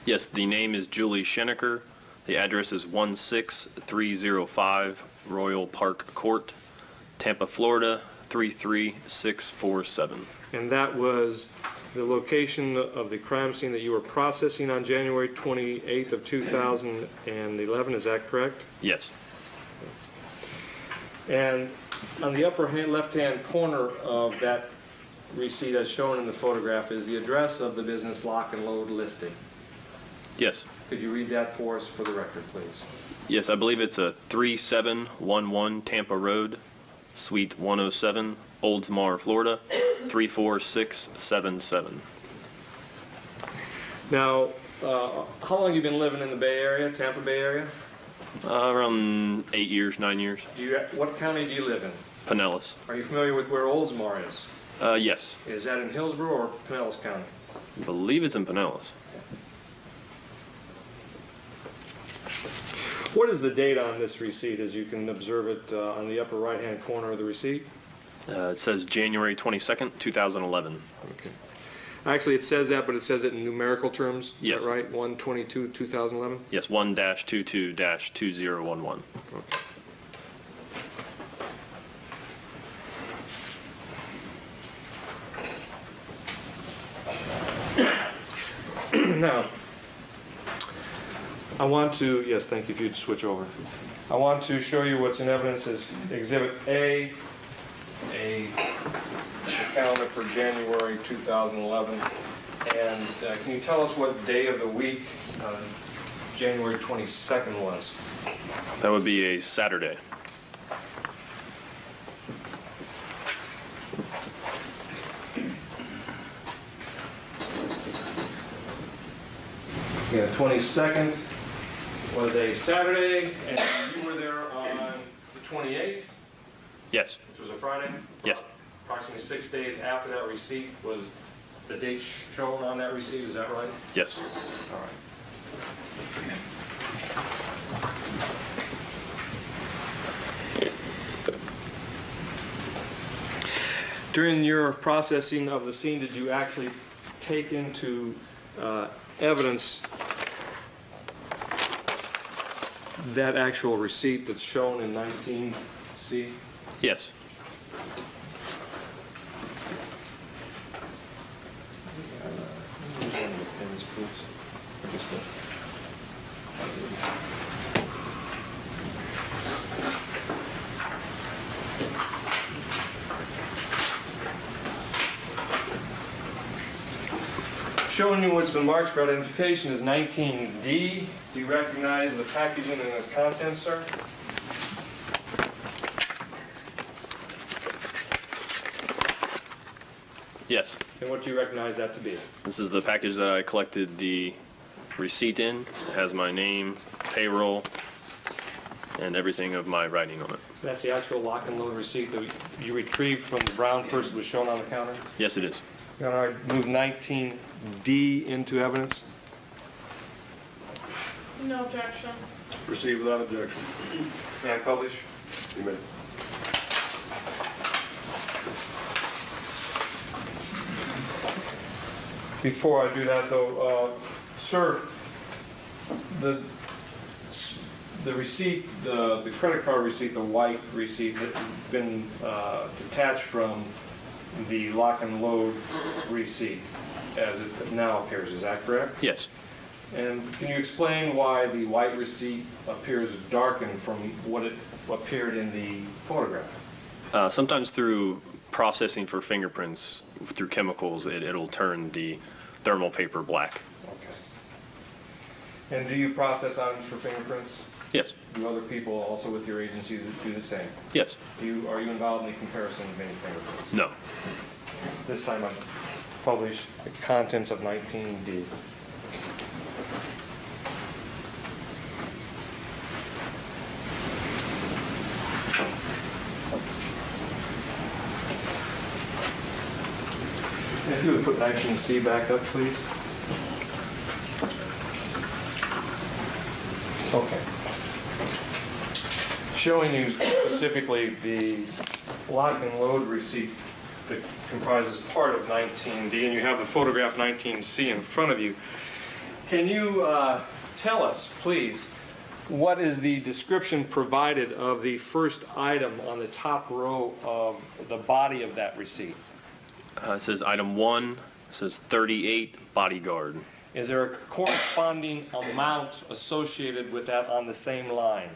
Yes, the name is Julie Schenecker. The address is 16305 Royal Park Court, Tampa, Florida 33647. And that was the location of the crime scene that you were processing on January 28th of 2011, is that correct? Yes. And on the upper left-hand corner of that receipt as shown in the photograph is the address of the business Lock and Load listed. Yes. Could you read that for us for the record, please? Yes, I believe it's a 3711 Tampa Road, Suite 107, Oldsmar, Florida 34677. Now, how long have you been living in the Bay Area, Tampa Bay area? Around 8 years, 9 years. What county do you live in? Pinellas. Are you familiar with where Oldsmar is? Yes. Is that in Hillsborough or Pinellas County? I believe it's in Pinellas. What is the date on this receipt, as you can observe it on the upper right-hand corner of the receipt? It says January 22nd, 2011. Okay. Actually, it says that, but it says it in numerical terms. Yes. Is that right? 1/22/2011? Yes, 1-22-2011. Okay. Now, I want to, yes, thank you if you'd switch over. I want to show you what's in evidence as Exhibit A, a calendar for January 2011. And can you tell us what day of the week January 22nd was? That would be a Saturday. Yeah, 22nd was a Saturday, and you were there on the 28th, Yes. which was a Friday? Yes. Approximately 6 days after that receipt was the date shown on that receipt, is that right? Yes. All right. During your processing of the scene, did you actually take into evidence that actual receipt that's shown in 19C? Yes. Showing you what's been marked for identification is 19D. Do you recognize the packaging and its contents, sir? Yes. And what do you recognize that to be? This is the package that I collected the receipt in. It has my name, payroll, and everything of my writing on it. That's the actual lock and load receipt that you retrieved from the brown purse that was shown on the counter? Yes, it is. Your Honor, I move 19D into evidence. No objection. Proceed without objection. May I publish? You may. Before I do that, though, sir, the receipt, the credit card receipt, the white receipt, had been detached from the lock and load receipt as it now appears. Is that correct? Yes. And can you explain why the white receipt appears darkened from what it appeared in the photograph? Sometimes through processing for fingerprints, through chemicals, it'll turn the thermal paper black. Okay. And do you process items for fingerprints? Yes. Do other people also with your agency do the same? Yes. Are you involved in the comparison of any fingerprints? No. This time I publish the contents of 19D. If you would put 19C back up, please. Okay. Showing you specifically the lock and load receipt that comprises part of 19D, and you have the photograph 19C in front of you. Can you tell us, please, what is the description provided of the first item on the top row of the body of that receipt? It says item 1, it says 38 bodyguard. Is there a corresponding amount associated with that on the same line?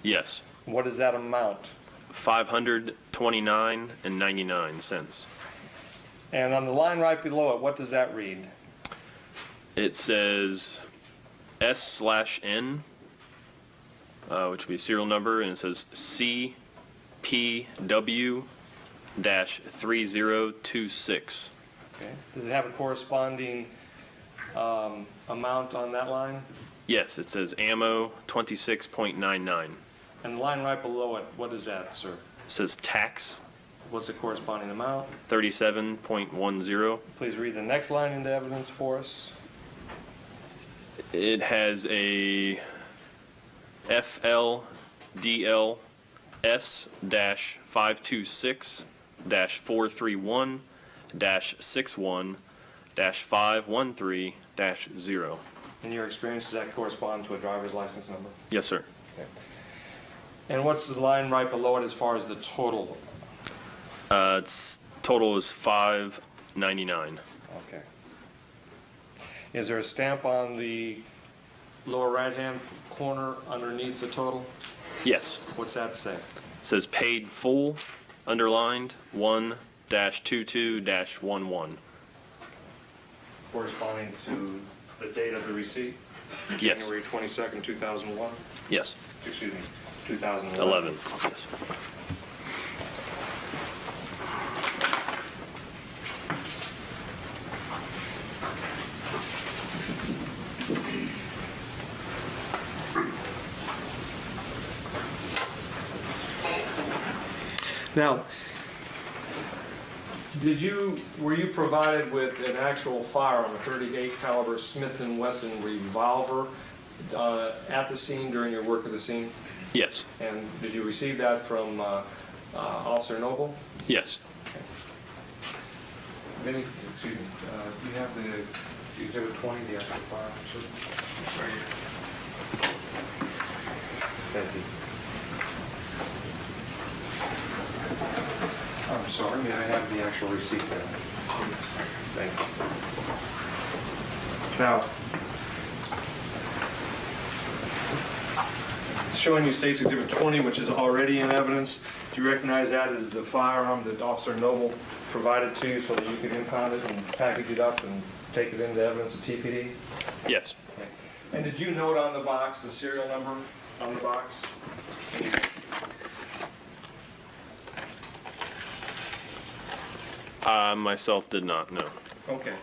Yes. What is that amount? $529.99. And on the line right below it, what does that read? It says S/N, which would be a serial number, and it says CPW-3026. Okay. Does it have a corresponding amount on that line? Yes, it says ammo 26.99. And the line right below it, what is that, sir? It says tax What's the corresponding amount? 37.10. Please read the next line into evidence for us. It has a FLDL-526-431-61-513-0. In your experience, does that correspond to a driver's license number? Yes, sir. Okay. And what's the line right below it as far as the total? Its total is $5.99. Okay. Is there a stamp on the lower right-hand corner underneath the total? Yes. What's that say? It says paid full, underlined, 1-22-11. Corresponding to the date of the receipt? Yes. January 22nd, 2001? Yes. Excuse me, 2011. 11. Yes. Now, were you provided with an actual firearm, a .38 caliber Smith & Wesson revolver at the scene during your work at the scene? Yes. And did you receive that from Officer Noble? Yes. Excuse me, do you have the Exhibit 20, the actual firearm, sir? Right here. Thank you. I'm sorry, may I have the actual receipt there? Thank you. Now, showing you State's Exhibit 20, which is already in evidence, do you recognize that as the firearm that Officer Noble provided to you so that you could impound it and package it up and take it into evidence of TPD? Yes. Okay. And did you note on the box the serial number on the box? Myself did not, no. Okay.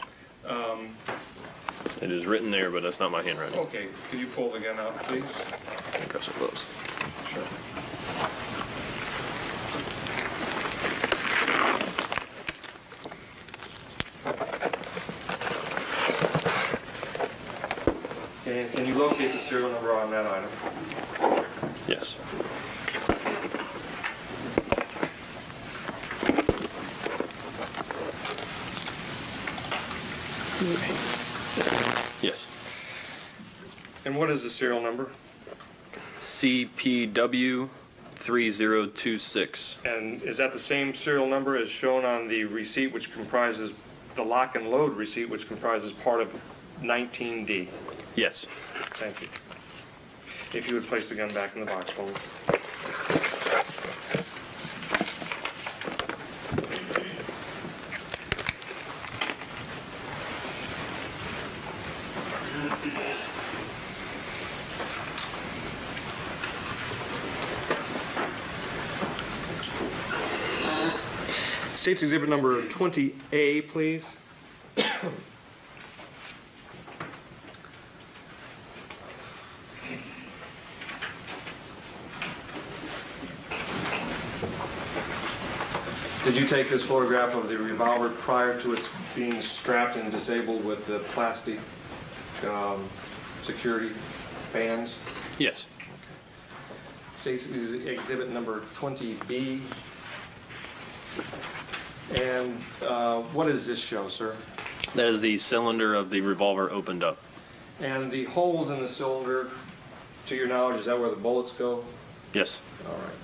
It is written there, but that's not my handwriting. Okay, could you pull the gun out, please? Go so close. Sure. And can you locate the serial number on that item? Yes. Yes. And what is the serial number? CPW 3026. And is that the same serial number as shown on the receipt, which comprises, the lock and load receipt, which comprises part of 19D? Yes. Thank you. If you would place the gun back in the box for me. State's Exhibit number 20A, please. Did you take this photograph of the revolver prior to its being strapped and disabled with the plastic security bands? Yes. State's Exhibit number 20B. And what does this show, sir? That is the cylinder of the revolver opened up. And the holes in the cylinder, to your knowledge, is that where the bullets go? Yes. All right.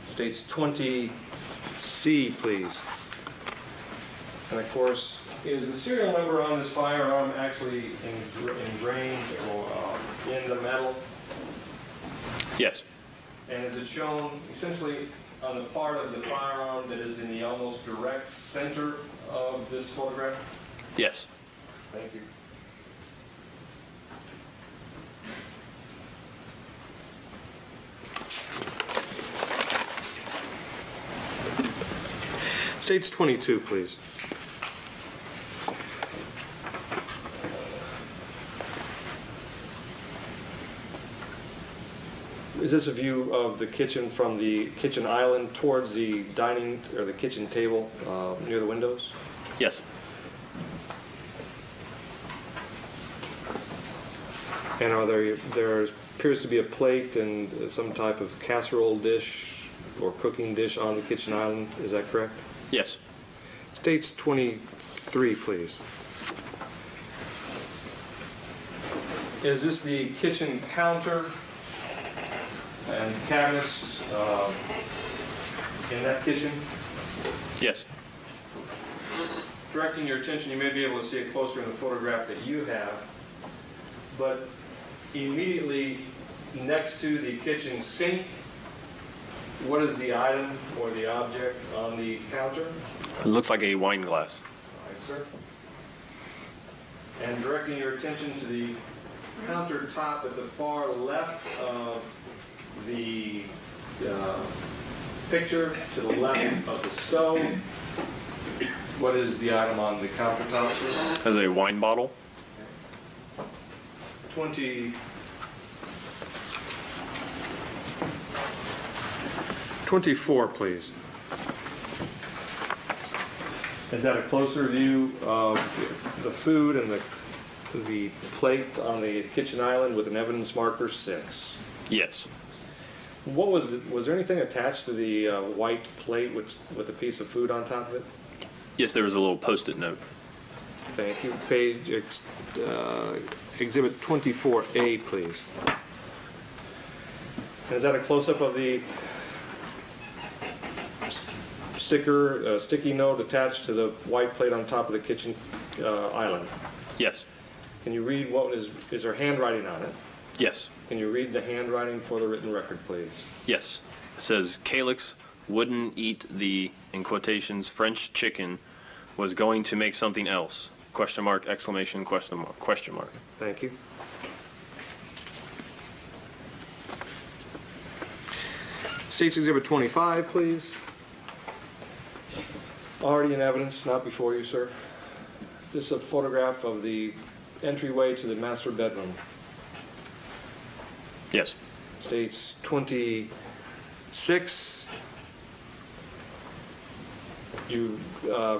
States 20C, please. And of course, is the serial number on this firearm actually ingrained or in the metal? Yes. And is it shown essentially on the part of the firearm that is in the almost direct center of this photograph? Yes. Thank you. States 22, please. Is this a view of the kitchen from the kitchen island towards the dining or the kitchen table near the windows? Yes. And there appears to be a plate and some type of casserole dish or cooking dish on the kitchen island, is that correct? Yes. States 23, please. Is this the kitchen counter and cabinets in that kitchen? Yes. Directing your attention, you may be able to see it closer in the photograph that you have, but immediately next to the kitchen sink, what is the item or the object on the counter? It looks like a wine glass. All right, sir. And directing your attention to the countertop at the far left of the picture, to the left of the stove, what is the item on the countertop, sir? Has a wine bottle. 24, please. Is that a closer view of the food and the plate on the kitchen island with an evidence marker 6? Yes. What was it? Was there anything attached to the white plate with a piece of food on top of it? Yes, there was a little Post-it note. Thank you. Page Exhibit 24A, please. And is that a close-up of the sticky note attached to the white plate on top of the kitchen island? Yes. Can you read is there handwriting on it? Yes. Can you read the handwriting for the written record, please? Yes. It says, Calix wouldn't eat the, in quotations, French chicken, was going to make something else. Question mark, exclamation, question mark, question mark. Thank you. State's Exhibit 25, please. Already in evidence, not before you, sir. This is a photograph of the entryway to the master bedroom. Yes. States 26. You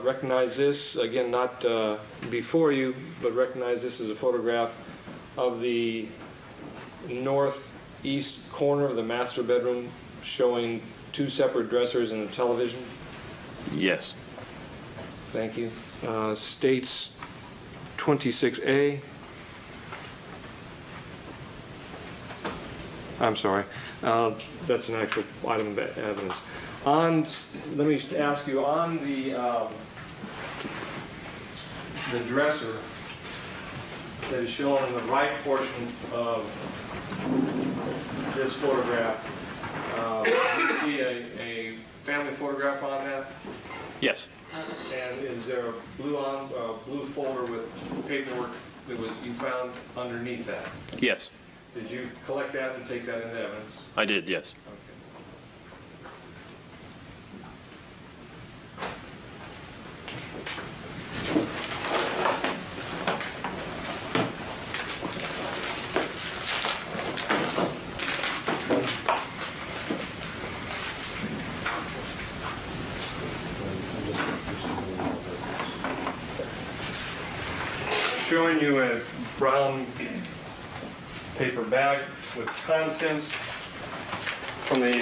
recognize this, again, not before you, but recognize this as a photograph of the northeast corner of the master bedroom showing two separate dressers and a television? Yes. Thank you. States 26A. I'm sorry. That's an actual item of evidence. Let me ask you, on the dresser that is shown in the right portion of this photograph, you see a family photograph on that? Yes. And is there a blue folder with paperwork that you found underneath that? Yes. Did you collect that and take that into evidence? I did, yes. Okay. Showing you a brown paper bag with contents from the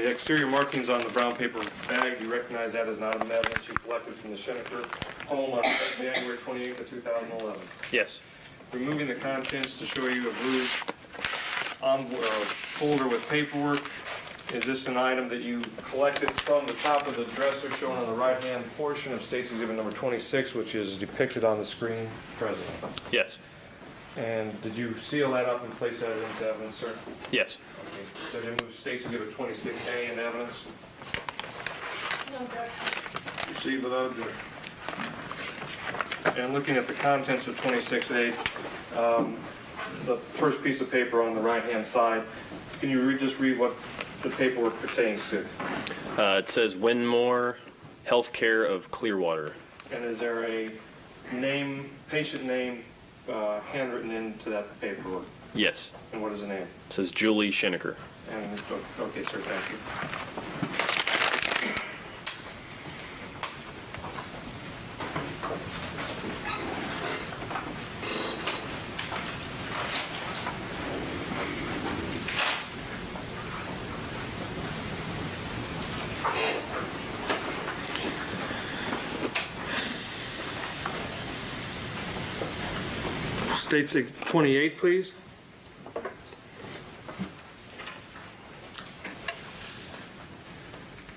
exterior markings on the brown paper bag. You recognize that as not an evidence you collected from the Schenecker home on January 28th of 2011. Yes. Removing the contents to show you a blue folder with paperwork. Is this an item that you collected from the top of the dresser shown on the right-hand portion of State's Exhibit number 26, which is depicted on the screen present? Yes. And did you seal that up and place that into evidence, sir? Yes. Okay. So they move State's Exhibit 26A in evidence? No objection. Proceed without objection. And looking at the contents of 26A, the first piece of paper on the right-hand side, can you just read what the paperwork pertains to? It says Winmore Healthcare of Clearwater. And is there a name, patient name, handwritten into that paperwork? Yes. And what is the name? It says Julie Schenecker. And, okay, sir, thank you. State 28, please.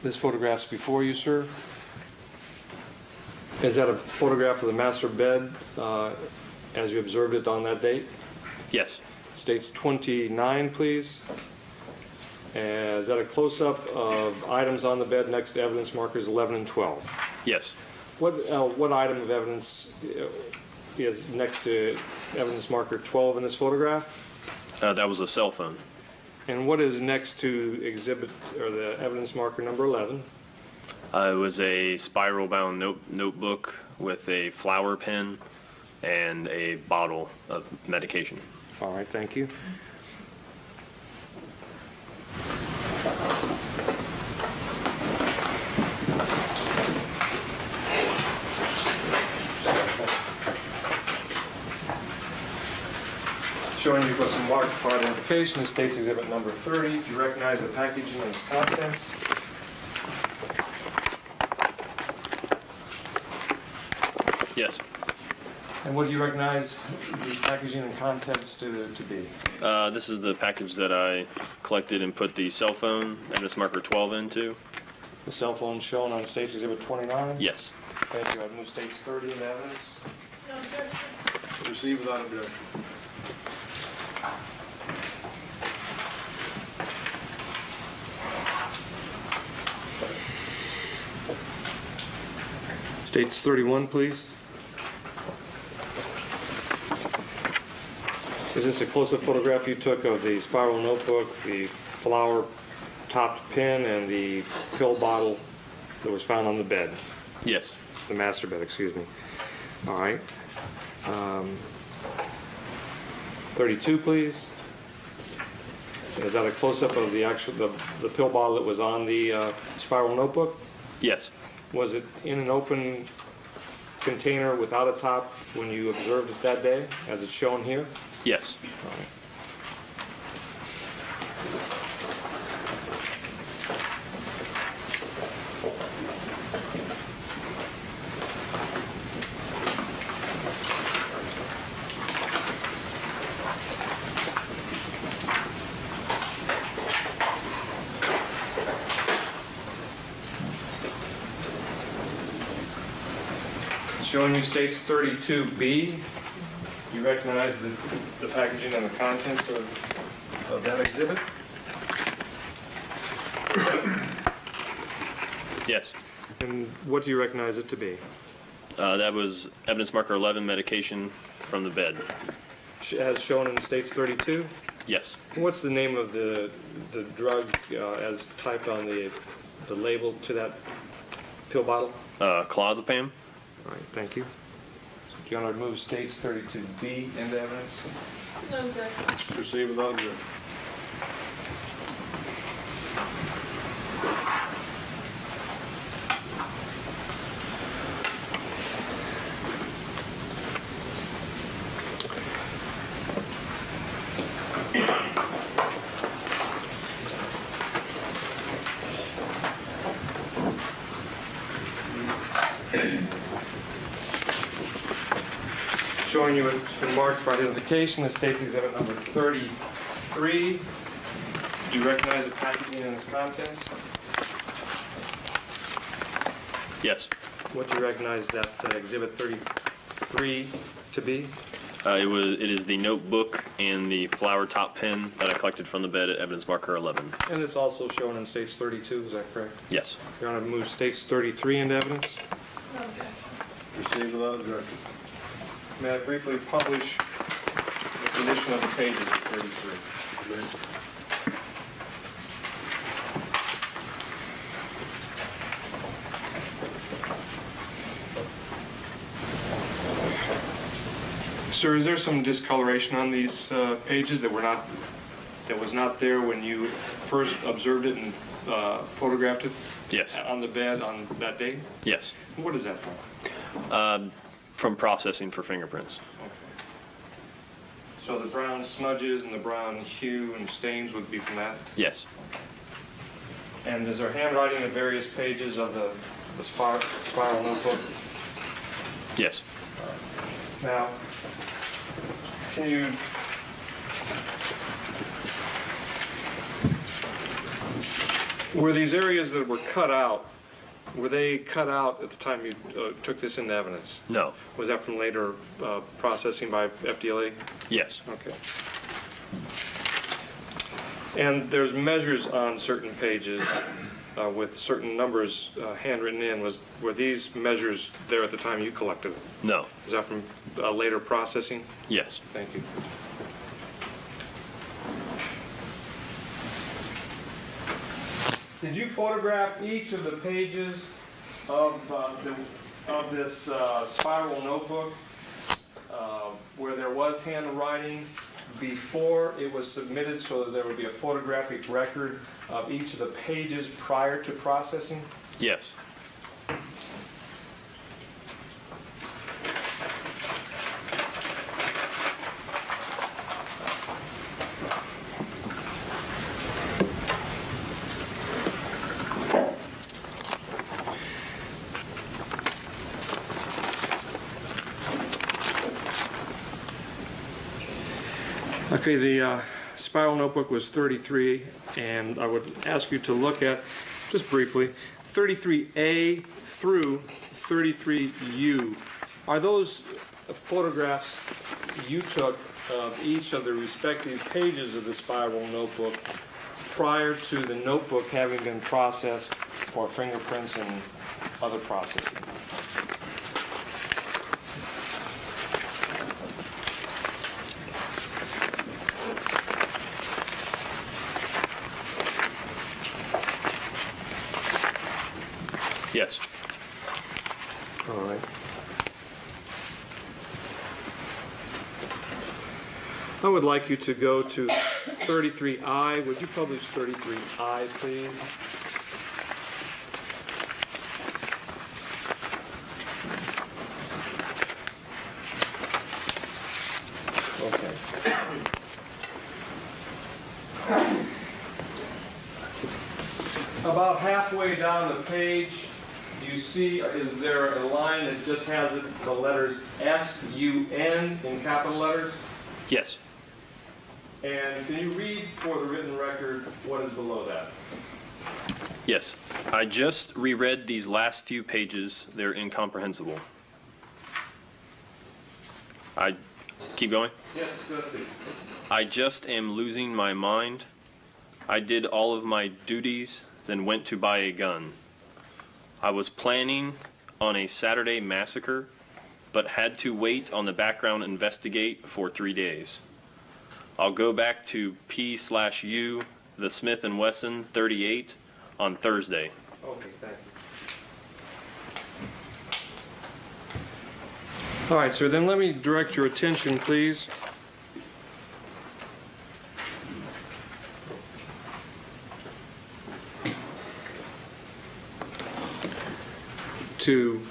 This photograph's before you, sir. Is that a photograph of the master bed as you observed it on that date? Yes. States 29, please. Is that a close-up of items on the bed next to evidence markers 11 and 12? Yes. What item of evidence is next to evidence marker 12 in this photograph? That was a cell phone. And what is next to exhibit, or the evidence marker number 11? It was a spiral-bound notebook with a flower pen and a bottle of medication. All right, thank you. Showing you what's some marked for identification is State's Exhibit number 30. Do you recognize the packaging and its contents? Yes. And what do you recognize the packaging and contents to be? This is the package that I collected and put the cell phone, evidence marker 12 into. The cell phone shown on State's Exhibit 29? Yes. Thank you. I've moved State's 30 in evidence. No objection. Proceed without objection. States 31, please. Is this a close-up photograph you took of the spiral notebook, the flower-topped pen, and the pill bottle that was found on the bed? Yes. The master bed, excuse me. All right. 32, please. Is that a close-up of the actual, the pill bottle that was on the spiral notebook? Yes. Was it in an open container without a top when you observed it that day, as it's shown here? Yes. All right. Showing you states 32B. You recognize the packaging and the contents of that exhibit? Yes. And what do you recognize it to be? That was evidence marker 11 medication from the bed. As shown in states 32? Yes. What's the name of the drug as typed on the label to that pill bottle? Clozapam. All right, thank you. Do you want to move states 32B into evidence? No objection. Proceed without objection. Showing you it's been marked for identification, the state's exhibit number 33. Do you recognize the packaging and its contents? Yes. What do you recognize that exhibit 33 to be? It is the notebook and the flower top pen that I collected from the bed at evidence marker 11. And it's also shown in states 32, is that correct? Yes. You want to move states 33 into evidence? No objection. Proceed without objection. May I briefly publish the condition of the pages of 33? Sir, is there some discoloration on these pages that was not there when you first observed it and photographed it? Yes. On the bed on that day? Yes. What is that from? From processing for fingerprints. Okay. So the brown smudges and the brown hue and stains would be from that? Yes. And is there handwriting of various pages of the spiral notebook? Yes. Now, can you were these areas that were cut out, were they cut out at the time you took this into evidence? No. Was that from later processing by FDLA? Yes. Okay. And there's measures on certain pages with certain numbers handwritten in. Were these measures there at the time you collected them? No. Is that from later processing? Yes. Thank you. Did you photograph each of the pages of this spiral notebook where there was handwriting before it was submitted so that there would be a photographic record of each of the pages prior to processing? Yes. Okay, the spiral notebook was 33, and I would ask you to look at, just briefly, 33A through 33U. Are those photographs you took of each of the respective pages of the spiral notebook prior to the notebook having been processed for fingerprints and other processing? Yes. All right. I would like you to go to 33I. Would you publish 33I, please? Okay. About halfway down the page, you see, is there a line that just has the letters S-U-N in capital letters? Yes. And can you read for the written record what is below that? Yes. I just reread these last few pages. They're incomprehensible. Keep going? Yes, Dusty. I just am losing my mind. I did all of my duties, then went to buy a gun. I was planning on a Saturday massacre, but had to wait on the background investigate for 3 days. I'll go back to P/U, the Smith & Wesson 38 on Thursday. Okay, thank you. All right, sir, then let me direct your attention, please, to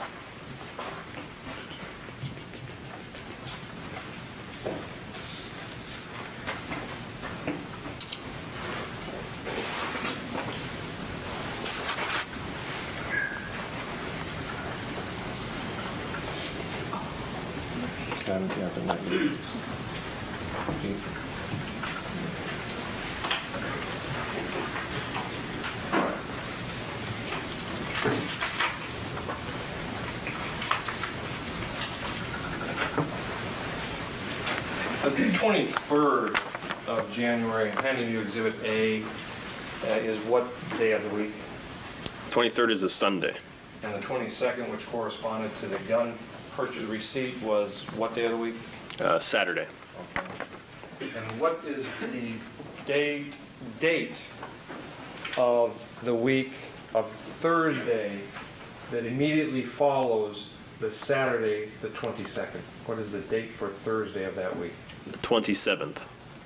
the 23rd of January, I'm handing you Exhibit A, is what day of the week? 23rd is a Sunday. And the 22nd, which corresponded to the gun purchase receipt, was what day of the week? Saturday. Okay. And what is the date of the week of Thursday that immediately follows the Saturday, the 22nd? What is the date for Thursday of that week? The 27th.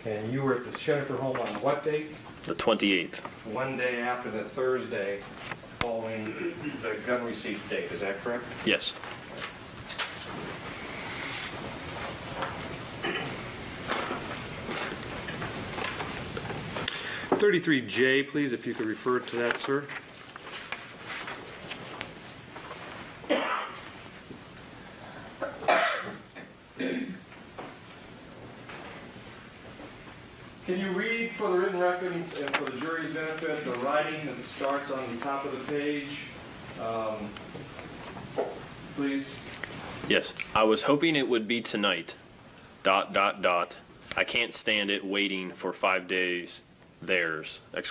And you were at the Schenecker home on what date? The 28th. One day after the Thursday following the gun receipt date, is that correct? Yes. .33J, please, if you could refer to that, sir. Can you read for the written record and for the jury's benefit the writing that starts on the top of the page, please? Yes. I was hoping it would be tonight. ... I can't stand it waiting for 5 days. Theirs! ! And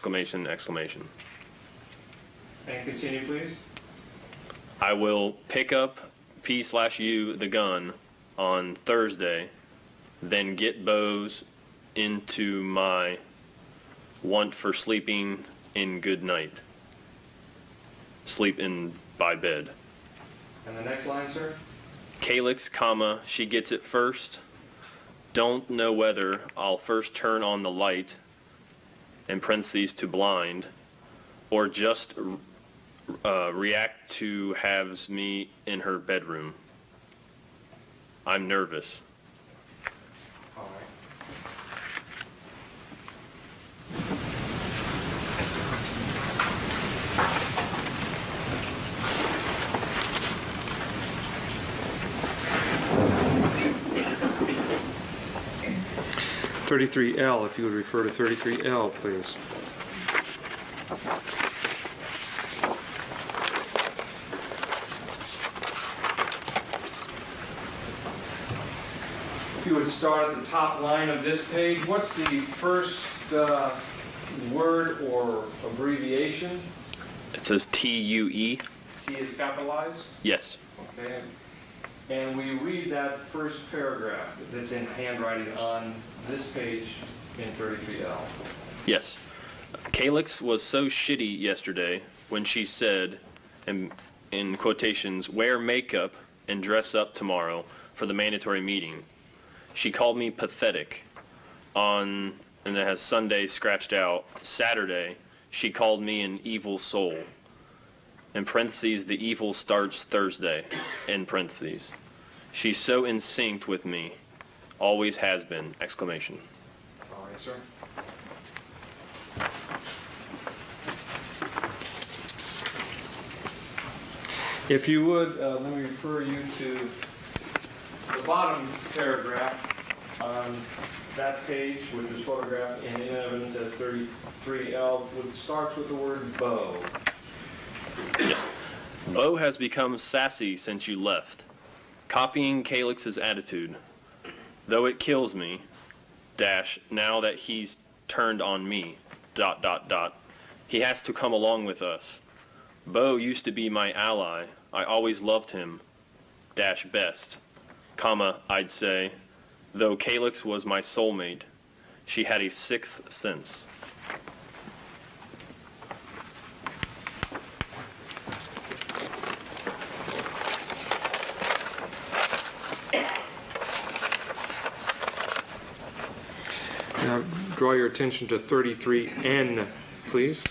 continue, please. I will pick up P/U, the gun, on Thursday, then get Bose into my want for sleeping in good night. Sleep in by bed. And the next line, sir? Calyx, comma, she gets it first. Don't know whether I'll first turn on the light, in parentheses to blind, or just react to haves me in her bedroom. I'm nervous. All right. .33L, if you would refer to 33L, please. If you would start at the top line of this page, what's the first word or abbreviation? It says TUE. T is capitalized? Yes. Okay. And we read that first paragraph that's in handwriting on this page in 33L. Yes. Calyx was so shitty yesterday when she said, in quotations, wear makeup and dress up tomorrow for the mandatory meeting. She called me pathetic. and it has Sunday scratched out. Saturday, she called me an evil soul. In parentheses, the evil starts Thursday, in parentheses. She's so in sync with me. Always has been, exclamation. All right, sir. If you would, let me refer you to the bottom paragraph on that page, which was photographed in evidence as 33L, which starts with the word bow. Yes. Bo has become sassy since you left, copying Calix's attitude. Though it kills me, dash, now that he's turned on me, ... He has to come along with us. Bo used to be my ally. I always loved him, dash best, comma, I'd say, though Calix was my soulmate. She had a sixth sense. Now, draw your attention to 33N, please.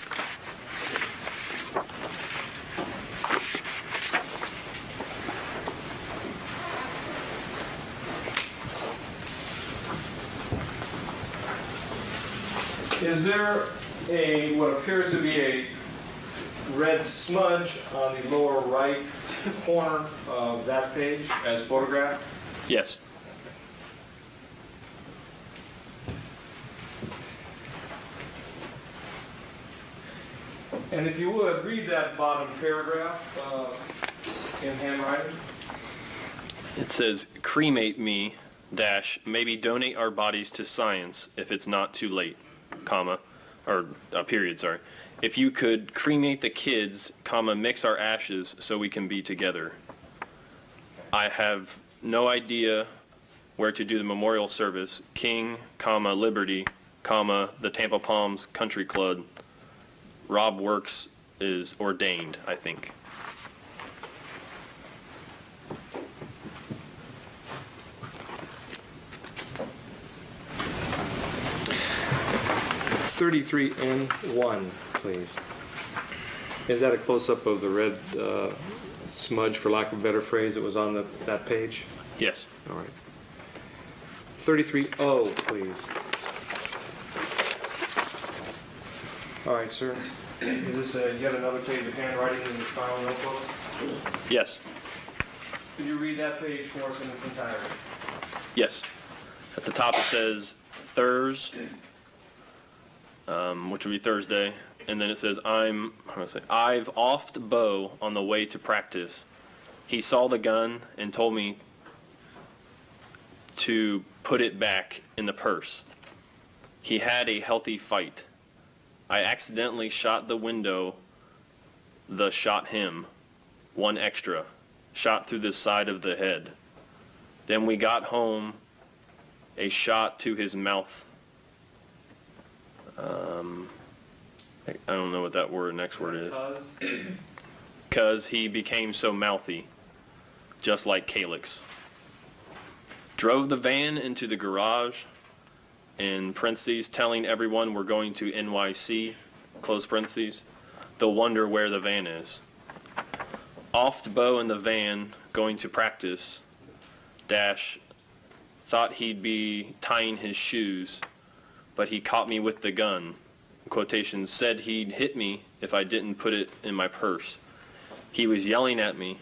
Is there what appears to be a red smudge on the lower right corner of that page as photographed? Yes. And if you would, read that bottom paragraph in handwriting. It says, cremate me, dash, maybe donate our bodies to science if it's not too late, comma, or period, sorry. If you could cremate the kids, comma, mix our ashes so we can be together. I have no idea where to do the memorial service. King, comma, Liberty, comma, the Tampa Palms Country Club. Rob Works is ordained, I think. N1, please. Is that a close-up of the red smudge, for lack of a better phrase, that was on that page? Yes. All right. 33O, please. All right, sir. Is this yet another page of handwriting in this final notebook? Yes. Can you read that page for us in its entirety? Yes. At the top it says Thurs, which would be Thursday, and then it says I've offed Bo on the way to practice. He saw the gun and told me to put it back in the purse. He had a healthy fight. I accidentally shot the window, shot him, one extra, shot through the side of the head. Then we got home, a shot to his mouth. I don't know what that next word is. Because he became so mouthy, just like Calix. Drove the van into the garage, in parentheses, telling everyone we're going to NYC, close parentheses. They'll wonder where the van is. Offed Bo in the van, going to practice, dash, thought he'd be tying his shoes, but he caught me with the gun. Quotations, said he'd hit me if I didn't put it in my purse. He was yelling at me.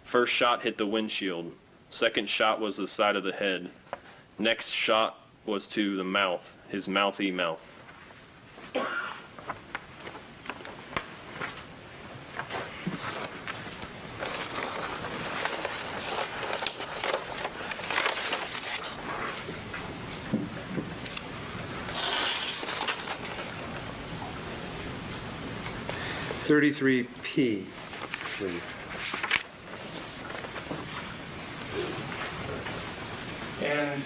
First shot hit the windshield. Second shot was the side of the head. Next shot was to the mouth, his mouthy mouth. .33P, please. And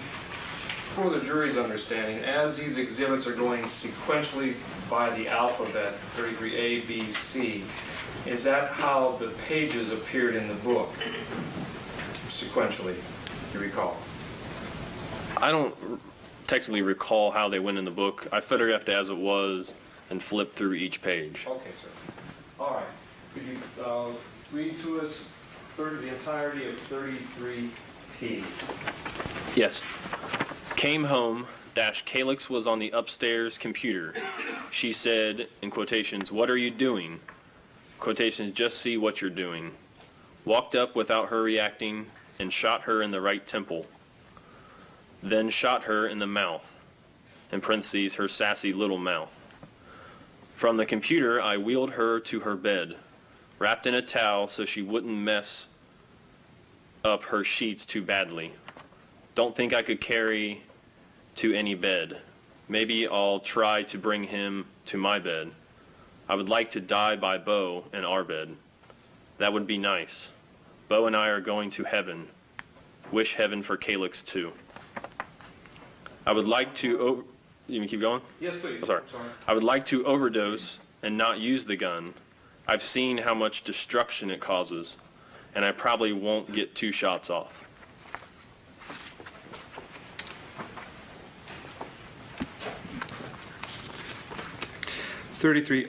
for the jury's understanding, as these exhibits are going sequentially by the alphabet, 33A, B, C, is that how the pages appeared in the book, sequentially, you recall? I don't technically recall how they went in the book. I photographed it as it was and flipped through each page. Okay, sir. All right. Could you read to us the entirety of 33P? Yes. Came home, Calyx was on the upstairs computer. She said, in quotations, "What are you doing?" Quotations, "Just see what you're doing." Walked up without her reacting and shot her in the right temple. Then shot her in the mouth. In parentheses, her sassy little mouth. From the computer, I wheeled her to her bed, wrapped in a towel so she wouldn't mess up her sheets too badly. Don't think I could carry to any bed. Maybe I'll try to bring him to my bed. I would like to die by Bo in our bed. That would be nice. Bo and I are going to heaven. Wish heaven for Calyx too. I would like to... You can keep going? Yes, please. Oh, sorry. I would like to overdose and not use the gun. I've seen how much destruction it causes, and I probably won't get 2 shots off.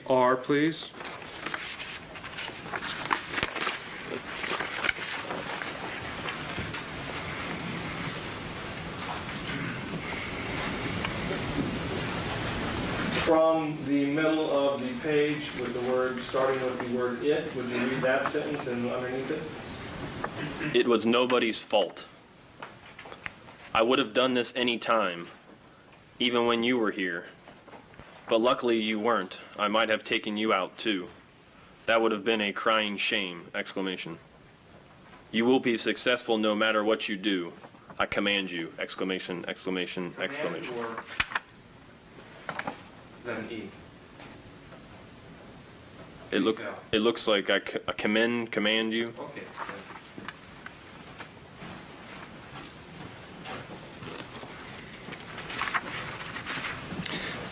R, please. From the middle of the page with the word, starting with the word "it," would you read that sentence and underneath it? It was nobody's fault. I would have done this any time, even when you were here. But luckily you weren't. I might have taken you out too. That would have been a crying shame! Exclamation. You will be successful no matter what you do. I command you! Exclamation, exclamation, exclamation. Then E. It looks like I command you. Okay.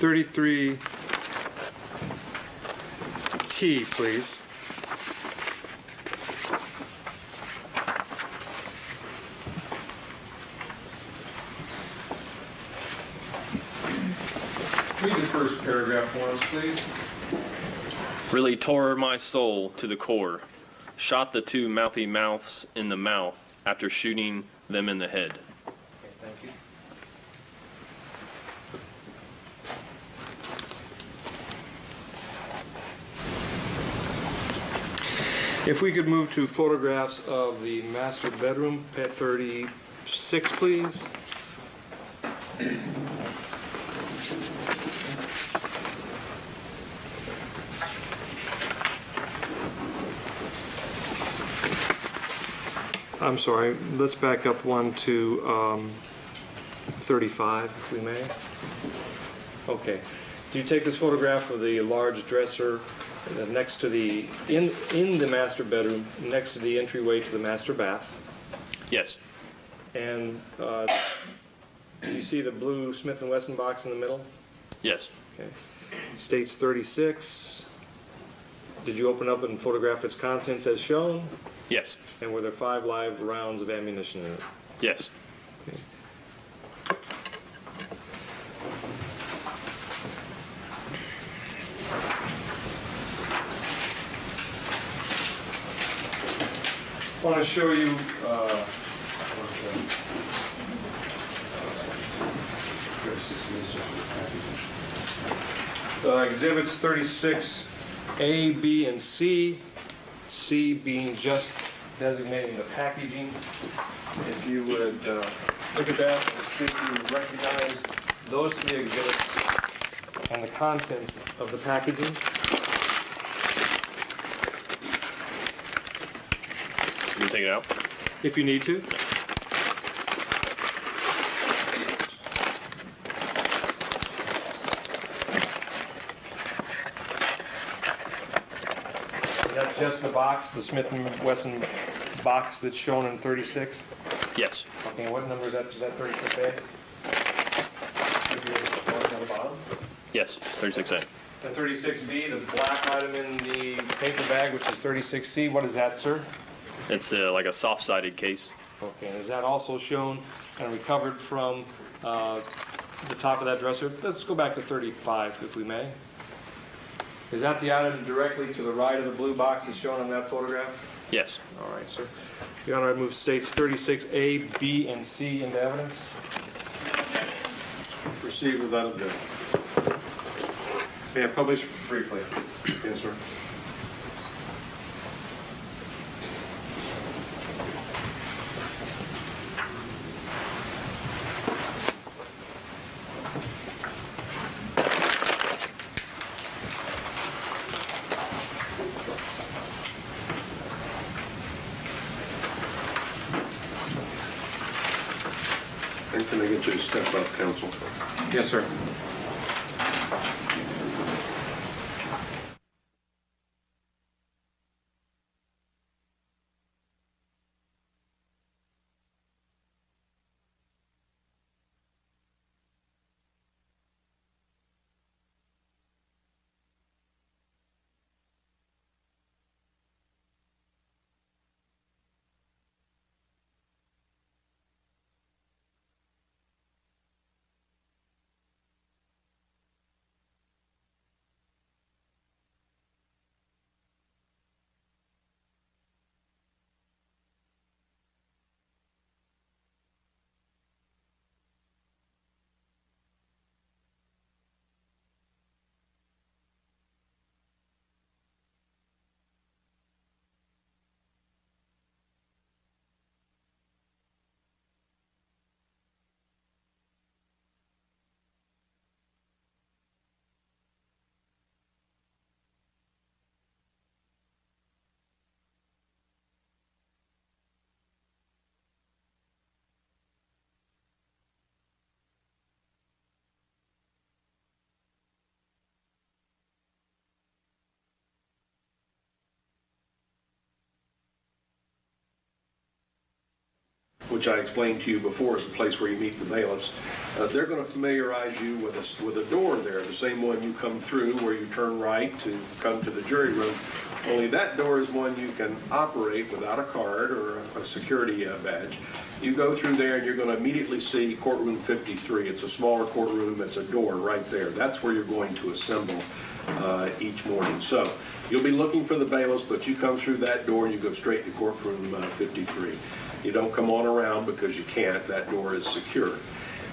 33T, please. Read the first paragraph for us, please. Really tore my soul to the core. Shot the 2 mouthy mouths in the mouth after shooting them in the head. Okay, thank you. If we could move to photographs of the master bedroom, pet 36, please. I'm sorry, let's back up one to 35, if we may. Okay. Do you take this photograph of the large dresser next to the, in the master bedroom, next to the entryway to the master bath? Yes. And do you see the blue Smith & Wesson box in the middle? Yes. Okay. States 36. Did you open up and photograph its contents as shown? Yes. And were there 5 live rounds of ammunition in it? Yes. Okay. I want to show you exhibits 36, A, B, and C. C being just designating the packaging. If you would look at that and see if you recognize those 3 exhibits and the contents of the packaging. You take it out? If you need to. Is that just the box, the Smith & Wesson box that's shown in 36? Yes. Okay, and what number is that? Is that 36A? On the bottom? Yes, 36A. The 36B, the black item in the paper bag, which is 36C, what is that, sir? It's like a soft-sided case. Okay, and is that also shown and recovered from the top of that dresser. Let's go back to 35, if we may. Is that the item directly to the right of the blue box as shown on that photograph? Yes. All right, sir. Your Honor, I move states 36A, B, and C into evidence. Proceed without objection. May I publish briefly? Yes, sir. And can I get you to step up, counsel? Yes, sir. Which I explained to you before is the place where you meet the bailiffs. They're going to familiarize you with a door there, the same one you come through where you turn right to come to the jury room. Only that door is one you can operate without a card or a security badge. You go through there and you're going to immediately see courtroom 53. It's a smaller courtroom. It's a door right there. That's where you're going to assemble each morning. So you'll be looking for the bailiffs, but you come through that door and you go straight to courtroom 53. You don't come on around because you can't. That door is secure.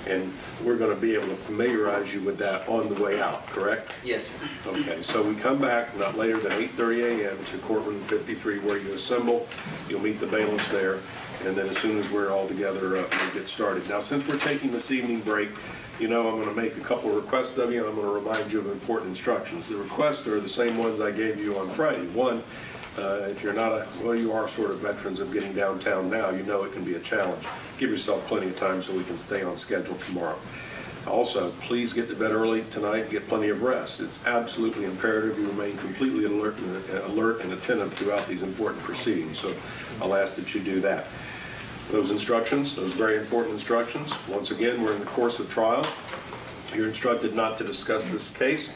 And we're going to be able to familiarize you with that on the way out, correct? Yes, sir. Okay, so we come back not later than 8:30 a.m. to courtroom 53 where you assemble. You'll meet the bailiffs there. And then as soon as we're all together, we'll get started. Now, since we're taking this evening break, you know I'm going to make a couple of requests of you, and I'm going to remind you of important instructions. The requests are the same ones I gave you on Friday. One, if you're not well, you are sort of veterans of getting downtown now, you know it can be a challenge. Give yourself plenty of time so we can stay on schedule tomorrow. Also, please get to bed early tonight and get plenty of rest. It's absolutely imperative you remain completely alert and attentive throughout these important proceedings, so I'll ask that you do that. Those instructions, those very important instructions, once again, we're in the course of trial. You're instructed not to discuss this case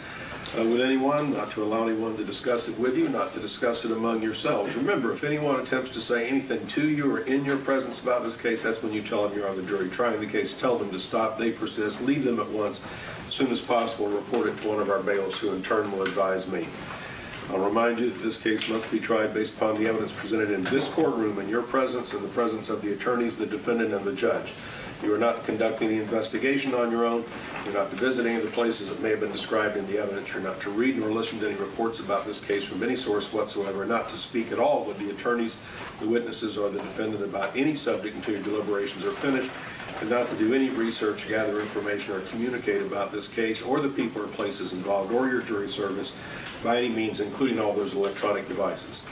with anyone, not to allow anyone to discuss it with you, not to discuss it among yourselves. Remember, if anyone attempts to say anything to you or in your presence about this case, that's when you tell them you're on the jury trying the case. Tell them to stop. They persist. Leave them at once. As soon as possible, report it to one of our bailiffs, who in turn will advise me. I'll remind you that this case must be tried based upon the evidence presented in this courtroom, in your presence, in the presence of the attorneys, the defendant, and the judge. You are not conducting the investigation on your own. You're not to visit any of the places that may have been described in the evidence. You're not to read nor listen to any reports about this case from any source whatsoever. Not to speak at all with the attorneys, the witnesses, or the defendant about any subject until your deliberations are finished. And not to do any research, gather information, or communicate about this case or the people or places involved or your jury service by any means, including all those electronic devices.